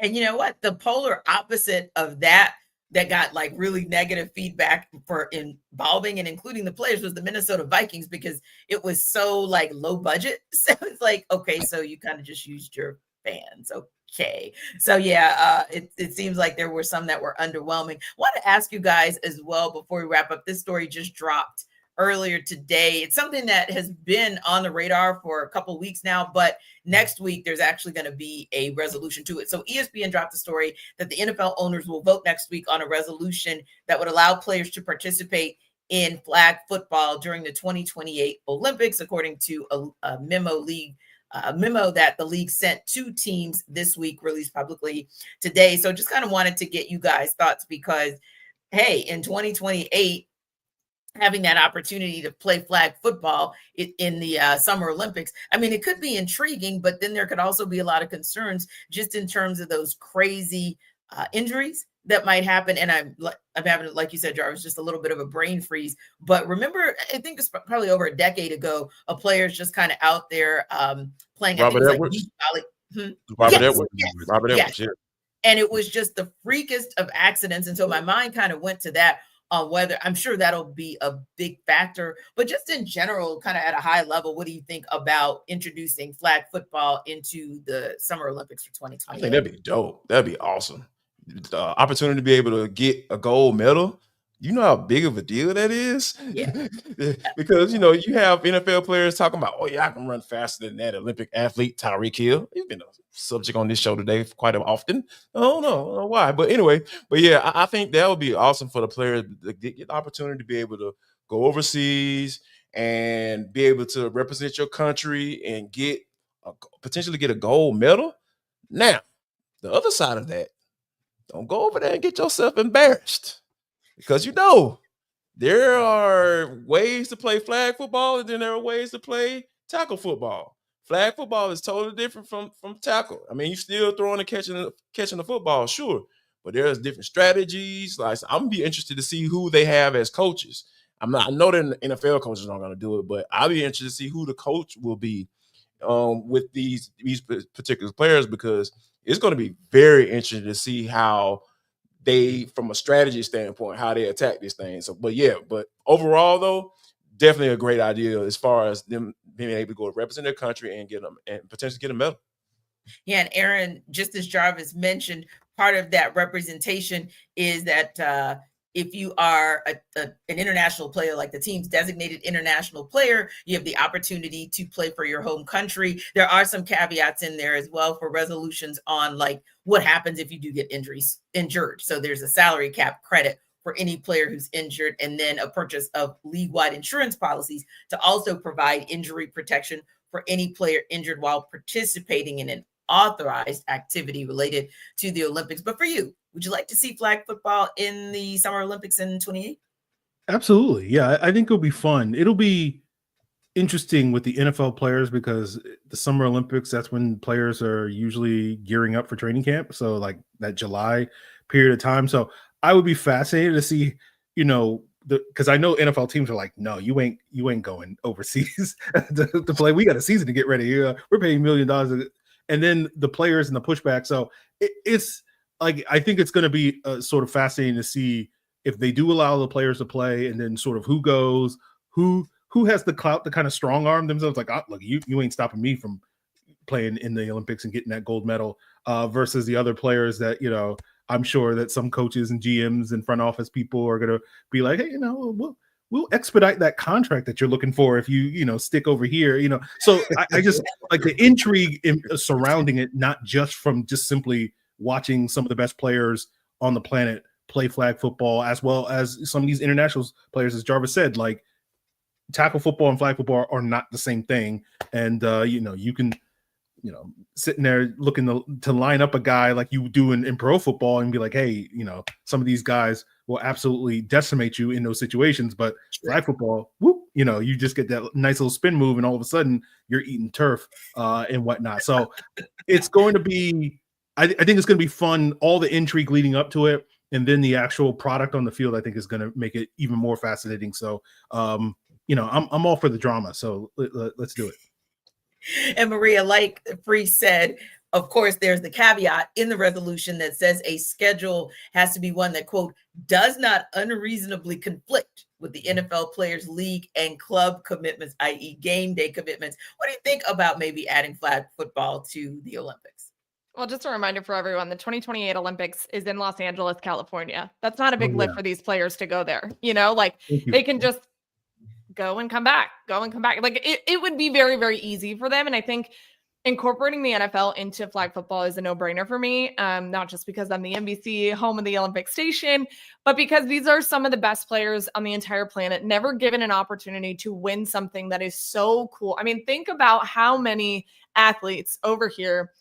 And you know what? The polar opposite of that got like really negative feedback for involving and including the players was the Minnesota Vikings, because it was so like low budget. So it's like, okay, so you kind of just used your fans. Okay. So yeah, it seems like there were some that were underwhelming. I want to ask you guys as well before we wrap up. This story just dropped earlier today. It's something that has been on the radar for a couple of weeks now, but next week there's actually going to be a resolution to it. So ESPN dropped the story that the NFL owners will vote next week on a resolution that would allow players to participate in flag football during the 2028 Olympics, according to a memo that the league sent to teams this week, released publicly today. So just kind of wanted to get you guys' thoughts, because hey, in 2028, having that opportunity to play flag football in the Summer Olympics, I mean, it could be intriguing, but then there could also be a lot of concerns just in terms of those crazy injuries that might happen. And I'm having, like you said, Jarvis, just a little bit of a brain freeze. But remember, I think it's probably over a decade ago, a player's just kind of out there playing. Robert Edwards. Robert Edwards, yeah. And it was just the freakest of accidents. And so my mind kind of went to that. Whether I'm sure that'll be a big factor, but just in general, kind of at a high level, what do you think about introducing flag football into the Summer Olympics for 2020? I think that'd be dope. That'd be awesome. The opportunity to be able to get a gold medal. You know how big of a deal that is? Yeah. Because, you have NFL players talking about, oh, yeah, I can run faster than that Olympic athlete, Tyreek Hill. He's been a subject on this show today quite often. I don't know why. But anyway, yeah, I think that would be awesome for the players to get the opportunity to be able to go overseas and be able to represent your country and potentially get a gold medal. Now, the other side of that, don't go over there and get yourself embarrassed. Because there are ways to play flag football, and then there are ways to play tackle football. Flag football is totally different from tackle. I mean, you still throwing and catching the football, sure, but there's different strategies. Like, I'm gonna be interested to see who they have as coaches. I know that the NFL coaches aren't gonna do it, but I'll be interested to see who the coach will be with these particular players, because it's going to be very interesting to see how they, from a strategy standpoint, how they attack this thing. So, but overall though, definitely a great idea as far as them being able to go represent their country and get them and potentially get a medal. Yeah, and Aaron, just as Jarvis mentioned, part of that representation is that if you are an international player, like the team's designated international player, you have the opportunity to play for your home country. There are some caveats in there as well for resolutions on like what happens if you do get injured. So there's a salary cap credit for any player who's injured, and then a purchase of league-wide insurance policies to also provide injury protection for any player injured while participating in an authorized activity related to the Olympics. But for you, would you like to see flag football in the Summer Olympics in 2028? Absolutely. Yeah, I think it'll be fun. It'll be interesting with the NFL players, because the Summer Olympics, that's when players are usually gearing up for training camp. So like that July period of time. So I would be fascinated to see, because I know NFL teams are like, no, you ain't going overseas to play. We got a season to get ready. We're paying $1 million. And then the players and the pushback. So it's like, I think it's going to be sort of fascinating to see if they do allow the players to play, and then sort of who goes, who has the clout to kind of strong arm themselves. Like, oh, look, you ain't stopping me from playing in the Olympics and getting that gold medal, versus the other players that, I'm sure that some coaches and GMs and front office people are going to be like, hey, we'll expedite that contract that you're looking for if you stick over here, So I just like the intrigue surrounding it, not just from just simply watching some of the best players on the planet play flag football, as well as some of these international players, as Jarvis said, like tackle football and flag football are not the same thing. And, you can, sitting there looking to line up a guy like you do in pro football and be like, hey, some of these guys will absolutely decimate you in those situations. But flag football, whoop, you just get that nice little spin move and all of a sudden you're eating turf and whatnot. So it's going to be, I think it's going to be fun. All the intrigue leading up to it. And then the actual product on the field, I think, is going to make it even more fascinating. So, I'm all for the drama. So let's do it. And Maria, like Free said, of course, there's the caveat in the resolution that says a schedule has to be one that, quote, does not unreasonably conflict with the NFL players' league and club commitments, i.e. game day commitments. What do you think about maybe adding flag football to the Olympics? Well, just a reminder for everyone, the 2028 Olympics is in Los Angeles, California. That's not a big lift for these players to go there. They can just go and come back. Like it would be very, very easy for them. And I think incorporating the NFL into flag football is a no-brainer for me. Not just because I'm the NBC home of the Olympic station, but because these are some of the best players on the entire planet, never given an opportunity to win something that is so cool. I mean, think about how many athletes over here,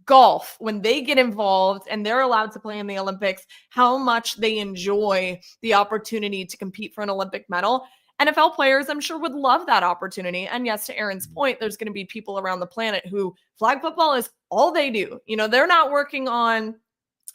golf, when they get involved and they're allowed to play in the Olympics, how much they enjoy the opportunity to compete for an Olympic medal. NFL players, I'm sure, would love that opportunity. And yes, to Aaron's point, there's going to be people around the planet who flag football is all they do. They're not working on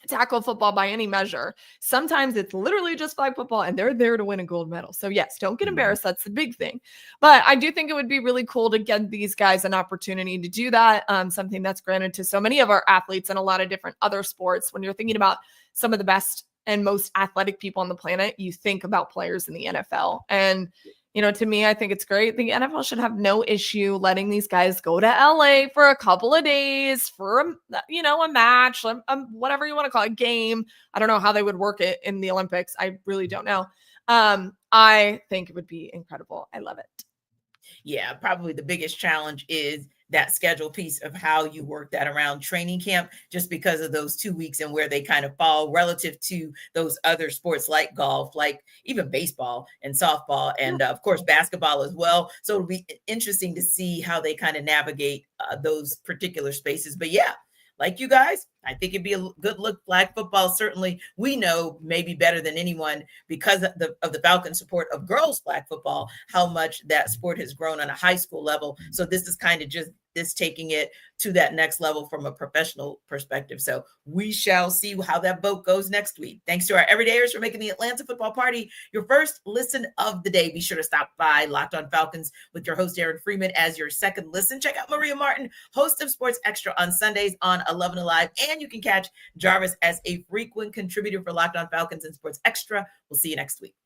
tackle football by any measure. Sometimes it's literally just flag football and they're there to win a gold medal. So yes, don't get embarrassed. That's the big thing. But I do think it would be really cool to get these guys an opportunity to do that. Something that's granted to so many of our athletes in a lot of different other sports. When you're thinking about some of the best and most athletic people on the planet, you think about players in the NFL. And, to me, I think it's great. The NFL should have no issue letting these guys go to LA for a couple of days for, a match, whatever you want to call it, game. I don't know how they would work it in the Olympics. I really don't know. I think it would be incredible. I love it. Yeah, probably the biggest challenge is that schedule piece of how you work that around training camp, just because of those 2 weeks and where they kind of fall relative to those other sports like golf, like even baseball and softball, and of course, basketball as well. So it'll be interesting to see how they kind of navigate those particular spaces. But yeah, like you guys, I think it'd be a good look. Flag football, certainly, we know maybe better than anyone because of the Falcons' support of girls flag football, how much that sport has grown on a high school level. So this is kind of just this taking it to that next level from a professional perspective. So we shall see how that boat goes next week. Thanks to our everydayers for making the Atlanta Football Party your first listen of the day. Be sure to stop by Locked On Falcons with your host, Aaron Freeman, as your second listen. Check out Maria Martin, host of Sports Extra on Sundays on 11 Alive. And you can catch Jarvis as a frequent contributor for Locked On Falcons and Sports Extra. We'll see you next week.